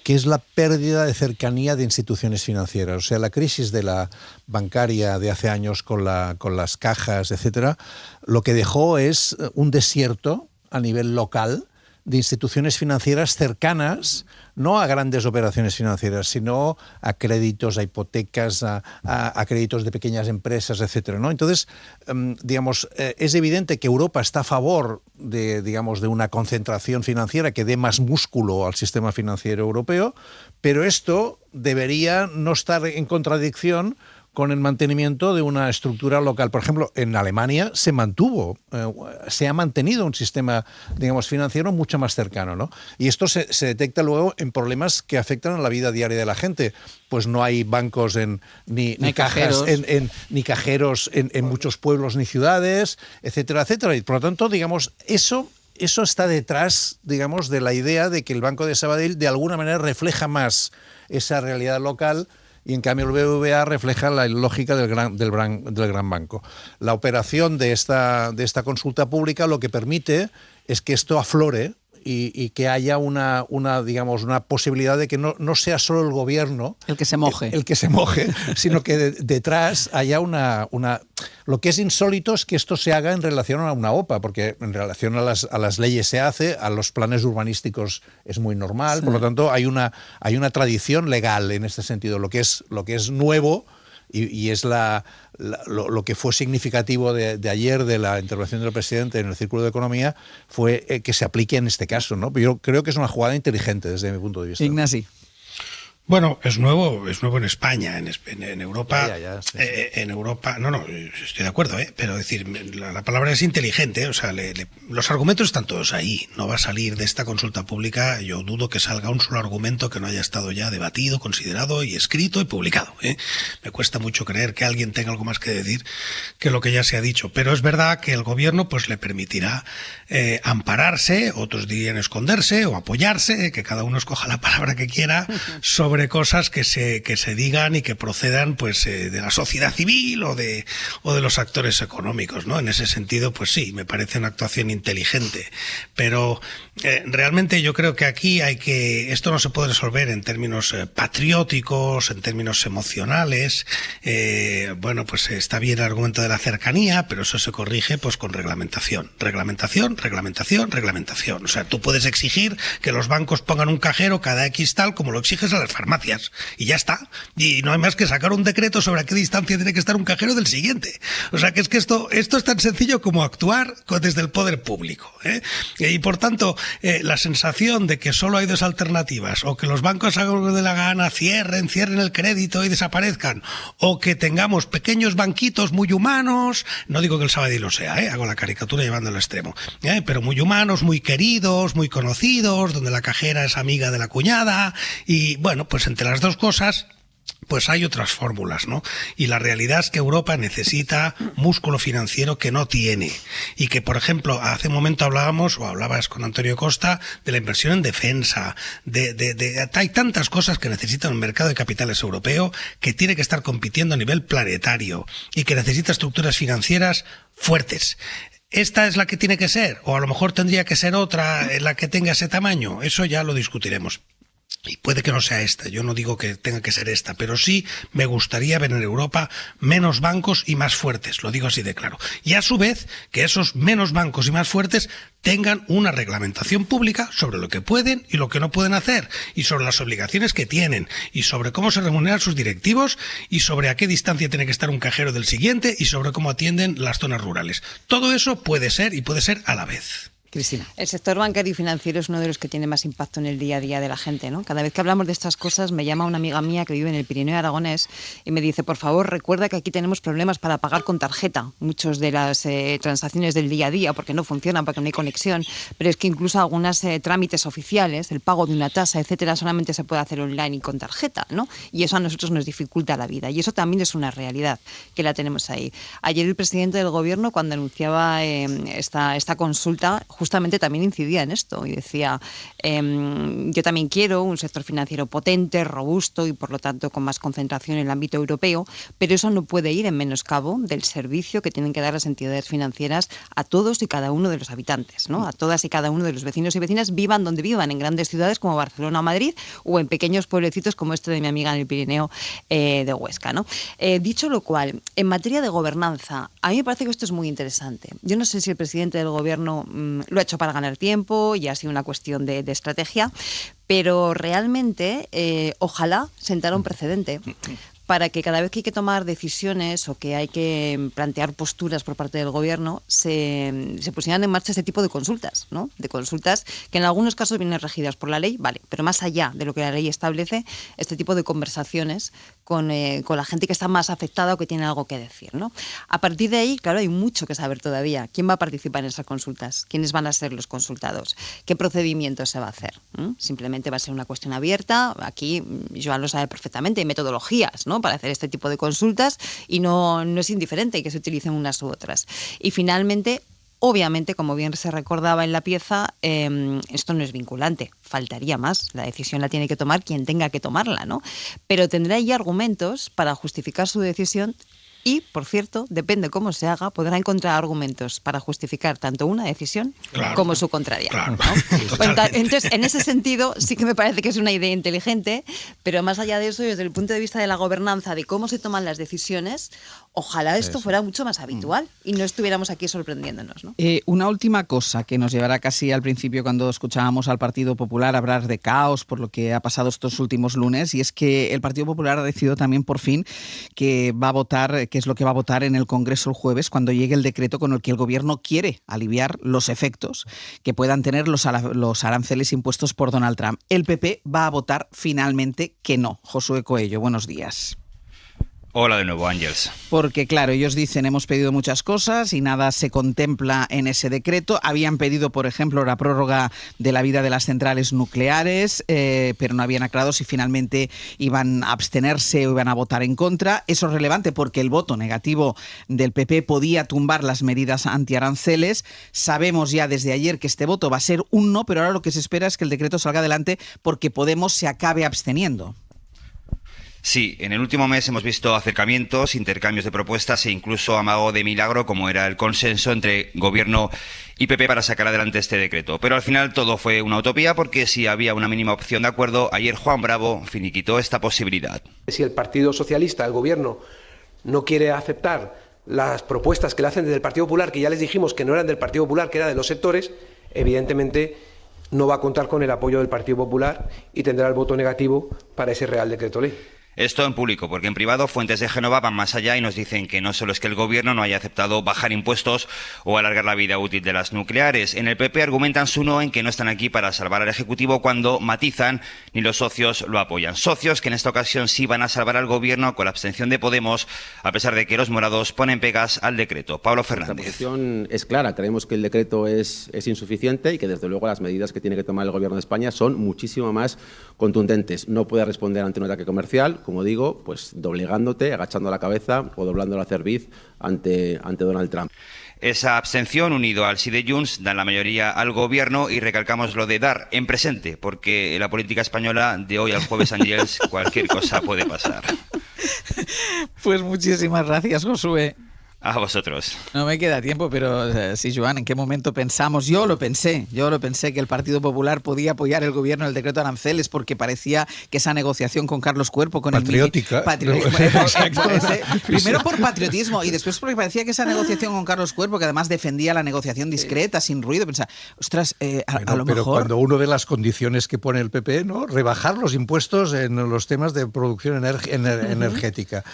que es la pérdida de cercanía de instituciones financieras. O sea, la crisis de la bancaria de hace años con las cajas, etcétera, lo que dejó es un desierto a nivel local de instituciones financieras cercanas, no a grandes operaciones financieras, sino a créditos, a hipotecas, a créditos de pequeñas empresas, etcétera, ¿no? Entonces, digamos, es evidente que Europa está a favor de una concentración financiera que dé más músculo al sistema financiero europeo, pero esto debería no estar en contradicción con el mantenimiento de una estructura local. Por ejemplo, en Alemania se ha mantenido un sistema, digamos, financiero mucho más cercano, ¿no? Y esto se detecta luego en problemas que afectan a la vida diaria de la gente. Pues no hay bancos ni cajeros ni cajeros en muchos pueblos ni ciudades, etcétera, etcétera. Y por lo tanto, digamos, eso está detrás, digamos, de la idea de que el Banco de Sabadell de alguna manera refleja más esa realidad local. Y en cambio el BBVA refleja la lógica del gran banco. La operación de esta consulta pública lo que permite es que esto aflore y que haya una posibilidad de que no sea solo el gobierno
el que se moje,
sino que detrás haya lo que es insólito es que esto se haga en relación a una OPA, porque en relación a las leyes se hace, a los planes urbanísticos es muy normal, sí. Por lo tanto hay una tradición legal en este sentido. Lo que es nuevo y es lo que fue significativo de ayer de la intervención del presidente en el Círculo de Economía fue que se aplique en este caso, ¿no? Yo creo que es una jugada inteligente desde mi punto de vista.
Ignasi.
Bueno, es nuevo en España, en Europa. Sí. En Europa, estoy de acuerdo, pero decir, la palabra es inteligente, o sea, los argumentos están todos ahí. No va a salir de esta consulta pública, yo dudo que salga un solo argumento que no haya estado ya debatido, considerado y escrito y publicado. Me cuesta mucho creer que alguien tenga algo más que decir que lo que ya se ha dicho, pero es verdad que el gobierno pues le permitirá ampararse, otros dirían esconderse o apoyarse, que cada uno escoja la palabra que quiera, sobre cosas que se digan y que procedan pues de la sociedad civil o de los actores económicos, ¿no? En ese sentido, pues sí, me parece una actuación inteligente, pero realmente yo creo que aquí esto no se puede resolver en términos patrióticos, en términos emocionales. Pues está bien el argumento de la cercanía, pero eso se corrige pues con reglamentación. Reglamentación. O sea, tú puedes exigir que los bancos pongan un cajero cada X tal, como lo exiges a las farmacias, y ya está. Y no hay más que sacar un decreto sobre a qué distancia tiene que estar un cajero del siguiente. O sea, que es que esto es tan sencillo como actuar desde el poder público, Y por tanto, la sensación de que solo hay dos alternativas, o que los bancos hagan lo que de la gana, cierren el crédito y desaparezcan, o que tengamos pequeños banquitos muy humanos, no digo que el Sabadell lo sea, hago la caricatura llevando al extremo, pero muy humanos, muy queridos, muy conocidos, donde la cajera es amiga de la cuñada, y bueno, pues entre las dos cosas pues hay otras fórmulas, ¿no? Y la realidad es que Europa necesita músculo financiero que no tiene. Y que, por ejemplo, hace un momento hablabas con Antonio Costa, de la inversión en defensa, hay tantas cosas que necesita un mercado de capitales europeo que tiene que estar compitiendo a nivel planetario y que necesita estructuras financieras fuertes. ¿Esta es la que tiene que ser? O a lo mejor tendría que ser otra la que tenga ese tamaño. Eso ya lo discutiremos. Y puede que no sea esta, yo no digo que tenga que ser esta, pero sí me gustaría ver en Europa menos bancos y más fuertes, lo digo así de claro. Y a su vez, que esos menos bancos y más fuertes tengan una reglamentación pública sobre lo que pueden y lo que no pueden hacer, y sobre las obligaciones que tienen, y sobre cómo se remuneran sus directivos, y sobre a qué distancia tiene que estar un cajero del siguiente, y sobre cómo atienden las zonas rurales. Todo eso puede ser y puede ser a la vez.
Cristina.
El sector bancario y financiero es uno de los que tiene más impacto en el día a día de la gente, ¿no? Cada vez que hablamos de estas cosas me llama una amiga mía que vive en el Pirineo Aragonés y me dice, por favor, recuerda que aquí tenemos problemas para pagar con tarjeta muchas de las transacciones del día a día porque no funcionan, porque no hay conexión, pero es que incluso algunos trámites oficiales, el pago de una tasa, etcétera, solamente se puede hacer online y con tarjeta, ¿no? Y eso a nosotros nos dificulta la vida y eso también es una realidad que la tenemos ahí. Ayer el presidente del gobierno, cuando anunciaba esta consulta, justamente también incidía en esto y decía, yo también quiero un sector financiero potente, robusto y por lo tanto con más concentración en el ámbito europeo, pero eso no puede ir en menoscabo del servicio que tienen que dar las entidades financieras a todos y cada uno de los habitantes, ¿no? A todas y cada uno de los vecinos y vecinas, vivan donde vivan, en grandes ciudades como Barcelona o Madrid o en pequeños pueblecitos como este de mi amiga en el Pirineo de Huesca, ¿no? Dicho lo cual, en materia de gobernanza, a mí me parece que esto es muy interesante. Yo no sé si el presidente del gobierno lo ha hecho para ganar tiempo y ha sido una cuestión de estrategia, pero realmente ojalá sentara un precedente para que cada vez que hay que tomar decisiones o que hay que plantear posturas por parte del gobierno se pusieran en marcha este tipo de consultas, ¿no? De consultas que en algunos casos vienen regidas por la ley, vale, pero más allá de lo que la ley establece, este tipo de conversaciones con la gente que está más afectada o que tiene algo que decir, ¿no? A partir de ahí, claro, hay mucho que saber todavía. ¿Quién va a participar en esas consultas? ¿Quiénes van a ser los consultados? ¿Qué procedimiento se va a hacer? Simplemente va a ser una cuestión abierta. Aquí Joan lo sabe perfectamente, hay metodologías, ¿no?, para hacer este tipo de consultas y no es indiferente que se utilicen unas u otras. Y finalmente, obviamente, como bien se recordaba en la pieza, esto no es vinculante, faltaría más. La decisión la tiene que tomar quien tenga que tomarla, ¿no? Pero tendrá ya argumentos para justificar su decisión y, por cierto, depende cómo se haga, podrá encontrar argumentos para justificar tanto una decisión como su contraria. Claro. ¿No? Bueno, entonces, en ese sentido, sí que me parece que es una idea inteligente, pero más allá de eso, desde el punto de vista de la gobernanza, de cómo se toman las decisiones, ojalá esto fuera mucho más habitual y no estuviéramos aquí sorprendiéndonos, ¿no?
Una última cosa que nos llevará casi al principio cuando escuchábamos al Partido Popular hablar de caos por lo que ha pasado estos últimos lunes, y es que el Partido Popular ha decidido también por fin que va a votar, que es lo que va a votar en el Congreso el jueves cuando llegue el decreto con el que el Gobierno quiere aliviar los efectos que puedan tener los aranceles impuestos por Donald Trump. El PP va a votar finalmente que no. Josué Coello, buenos días.
Hola de nuevo, Ángels.
Porque, claro, ellos dicen, hemos pedido muchas cosas y nada se contempla en ese decreto. Habían pedido, por ejemplo, la prórroga de la vida de las centrales nucleares, pero no habían aclarado si finalmente iban a abstenerse o iban a votar en contra. Eso es relevante porque el voto negativo del PP podía tumbar las medidas antiaranceles. Sabemos ya desde ayer que este voto va a ser un no, pero ahora lo que se espera es que el decreto salga adelante porque Podemos se acabe absteniendo.
Sí, en el último mes hemos visto acercamientos, intercambios de propuestas e incluso amago de milagro, como era el consenso entre Gobierno y PP para sacar adelante este decreto. Pero al final todo fue una utopía porque si había una mínima opción de acuerdo, ayer Juan Bravo finiquitó esta posibilidad.
Si el Partido Socialista, el Gobierno, no quiere aceptar las propuestas que le hacen desde el Partido Popular, que ya les dijimos que no eran del Partido Popular, que eran de los sectores, evidentemente no va a contar con el apoyo del Partido Popular y tendrá el voto negativo para ese Real Decreto Ley.
Esto en público, porque en privado fuentes de Génova van más allá y nos dicen que no solo es que el Gobierno no haya aceptado bajar impuestos o alargar la vida útil de las nucleares. En el PP argumentan su no en que no están aquí para salvar al Ejecutivo cuando matizan ni los socios lo apoyan. Socios que en esta ocasión sí van a salvar al Gobierno con la abstención de Podemos, a pesar de que los morados ponen pegas al decreto. Pablo Fernández.
La posición es clara. Creemos que el decreto es insuficiente y que desde luego las medidas que tiene que tomar el Gobierno de España son muchísimo más contundentes. No puede responder ante un ataque comercial, como digo, pues doblegándote, agachando la cabeza o doblando la cerviz ante Donald Trump.
Esa abstención, unido al sí de Junts, dan la mayoría al gobierno, y recalcamos lo de dar en presente, porque en la política española de hoy al jueves, Ángels, cualquier cosa puede pasar.
Pues muchísimas gracias, Josué.
A vosotros.
No me queda tiempo, pero sí, Joan, ¿en qué momento pensamos? Yo lo pensé que el Partido Popular podía apoyar el gobierno en el decreto de aranceles, porque parecía que esa negociación con Carlos Cuerpo, con
patriótica.
Primero por patriotismo y después porque parecía que esa negociación con Carlos Cuerpo, que además defendía la negociación discreta, sin ruido, pensaba, ostras, a lo
pero
mejor...
cuando uno ve las condiciones que pone el PP, ¿no? Rebajar los impuestos en los temas de producción energética,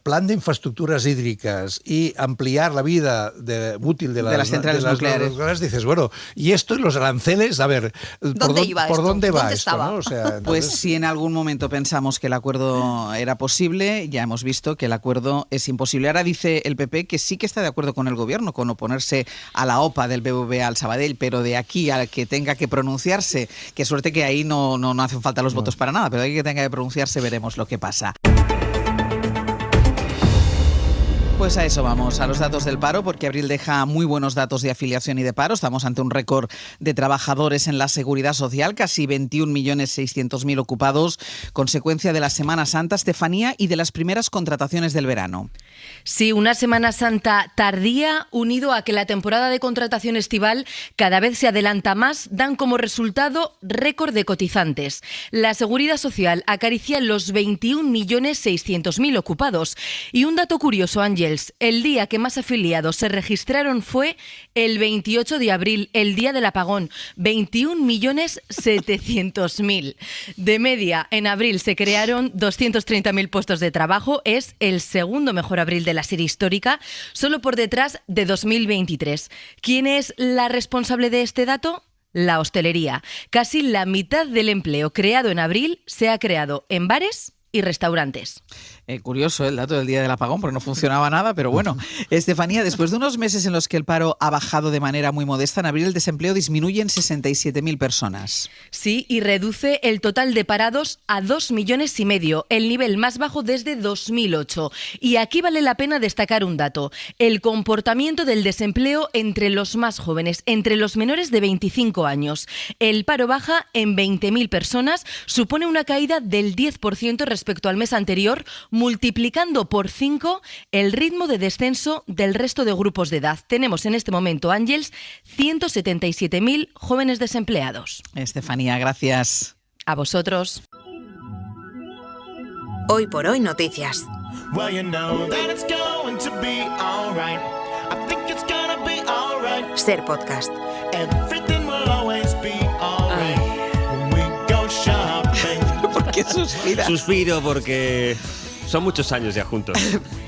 plan de infraestructuras hídricas y ampliar la vida útil de las centrales nucleares, dices, bueno, y esto y los aranceles, a ver, ¿por dónde va esto? ¿No? O sea, entonces...
Pues si en algún momento pensamos que el acuerdo era posible, ya hemos visto que el acuerdo es imposible. Ahora dice el PP que sí que está de acuerdo con el gobierno, con oponerse a la OPA del BBVA al Sabadell, pero de aquí a que tenga que pronunciarse, que suerte que ahí no hacen falta los votos para nada, pero de aquí que tenga que pronunciarse veremos lo que pasa. Pues a eso vamos, a los datos del paro, porque abril deja muy buenos datos de afiliación y de paro. Estamos ante un récord de trabajadores en la Seguridad Social, casi 21.600.000 ocupados, consecuencia de la Semana Santa, Estefanía, y de las primeras contrataciones del verano.
Sí, una Semana Santa tardía, unido a que la temporada de contratación estival cada vez se adelanta más, dan como resultado récord de cotizantes. La Seguridad Social acaricia los 21.600.000 ocupados. Y un dato curioso, Ángel, el día que más afiliados se registraron fue el 28 de abril, el día del apagón, 21.700.000. De media, en abril se crearon 230.000 puestos de trabajo, es el segundo mejor abril de la serie histórica, solo por detrás de 2023. ¿Quién es la responsable de este dato? La hostelería. Casi la mitad del empleo creado en abril se ha creado en bares y restaurantes.
Curioso el dato del día del apagón, porque no funcionaba nada, pero bueno. Estefanía, después de unos meses en los que el paro ha bajado de manera muy modesta, en abril el desempleo disminuye en 67.000 personas.
Sí, y reduce el total de parados a 2,5 millones, el nivel más bajo desde 2008. Y aquí vale la pena destacar un dato: el comportamiento del desempleo entre los más jóvenes, entre los menores de 25 años. El paro baja en 20.000 personas, supone una caída del 10% respecto al mes anterior, multiplicando por 5 el ritmo de descenso del resto de grupos de edad. Tenemos en este momento, Ángels, 177.000 jóvenes desempleados.
Estefanía, gracias.
A vosotros.
Hoy por hoy, noticias. Ser podcast.
¿Por qué suspira?
Suspiro porque son muchos años ya juntos.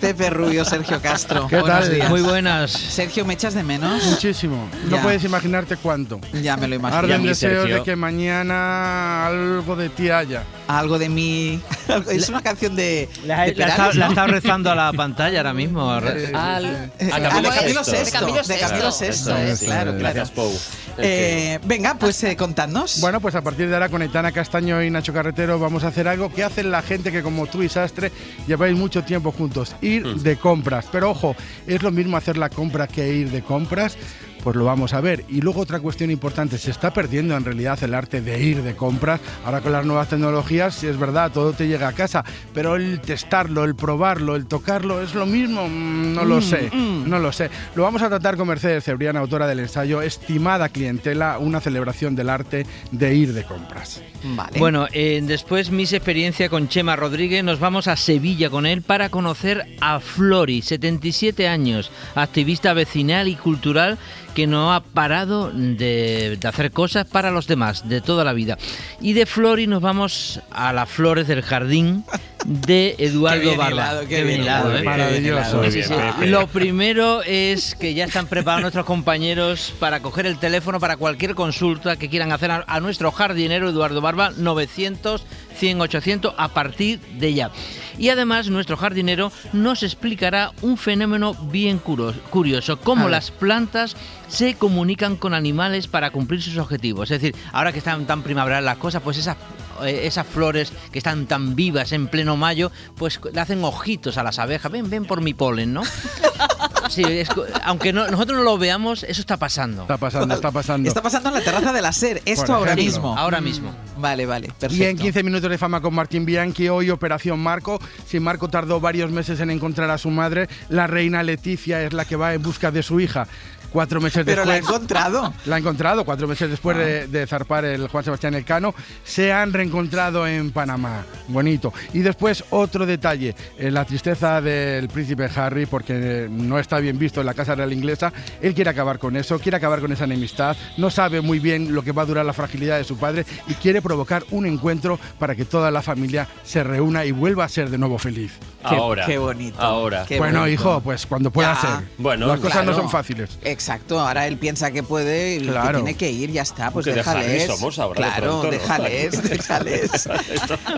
Pepe Rubio, Sergio Castro.
¿Qué tal?
Días.
Muy buenas.
Sergio, ¿me echas de menos?
Muchísimo. No puedes imaginarte cuánto.
Ya me lo imagino.
Arden deseos de que mañana algo de ti haya.
Algo de mí. Es una canción de.
La está rezando a la pantalla ahora mismo.
A Camilo Sesto. De Camilo Sesto. Claro.
Gracias, Pou.
Venga, pues contadnos.
Bueno, pues a partir de ahora con Aitana Castaño y Nacho Carretero vamos a hacer algo que hacen la gente que, como tú y Sastre, lleváis mucho tiempo juntos: ir de compras. Pero ojo, ¿es lo mismo hacer la compra que ir de compras? Pues lo vamos a ver. Y luego otra cuestión importante: se está perdiendo en realidad el arte de ir de compras. Ahora con las nuevas tecnologías, sí es verdad, todo te llega a casa, pero el testarlo, el probarlo, el tocarlo, ¿es lo mismo? No lo sé. Lo vamos a tratar con Mercedes Cebrián, autora del ensayo Estimada Clientela, una celebración del arte de ir de compras.
Vale. Bueno, después mis experiencias con Chema Rodríguez, nos vamos a Sevilla con él para conocer a Flori, 77 años, activista vecinal y cultural, que no ha parado de hacer cosas para los demás, de toda la vida. Y de Flori nos vamos a las flores del jardín de Eduardo Barba.
Qué bien hilado,
maravilloso.
Sí. Lo primero es que ya están preparados nuestros compañeros para coger el teléfono para cualquier consulta que quieran hacer a nuestro jardinero Eduardo Barba, 900-100-800 a partir de ya. Y además nuestro jardinero nos explicará un fenómeno bien curioso, cómo las plantas se comunican con animales para cumplir sus objetivos. Es decir, ahora que están tan primaverales las cosas, pues esas esas flores que están tan vivas en pleno mayo, pues le hacen ojitos a las abejas. Ven por mi polen, ¿no? Sí, aunque nosotros no lo veamos, eso está pasando.
Está pasando.
Está pasando en la terraza de la SER, esto ahora mismo.
Ahora mismo.
Vale, perfecto.
Y en 15 minutos de fama con Martín Bianchi, hoy Operación Marco. Si Marco tardó varios meses en encontrar a su madre, la reina Leticia es la que va en busca de su hija. 4 meses después.
¿Pero la ha encontrado?
La ha encontrado 4 meses después de zarpar el Juan Sebastián Elcano. Se han reencontrado en Panamá. Bonito. Y después otro detalle. La tristeza del príncipe Harry, porque no está bien visto en la Casa Real Inglesa. Él quiere acabar con eso, quiere acabar con esa enemistad. No sabe muy bien lo que va a durar la fragilidad de su padre y quiere provocar un encuentro para que toda la familia se reúna y vuelva a ser de nuevo feliz.
Qué bonito.
Ahora.
Qué
bueno,
bonito.
hijo, pues cuando pueda ser.
Bueno,
las cosas
claro.
no son fáciles.
Exacto, ahora él piensa que puede y que tiene que ir, ya está, pues déjales.
Somos ahora
claro,
de pronto, ¿no?
déjales.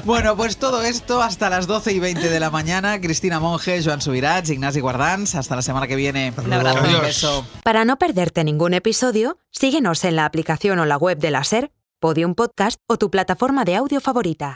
Bueno, pues todo esto hasta las 12:20 de la mañana. Cristina Monge, Joan Subirats, Ignasi Guardans. Hasta la semana que viene. Un abrazo, un beso.
Para no perderte ningún episodio, síguenos en la aplicación o la web de la SER, Podium Podcast o tu plataforma de audio favorita.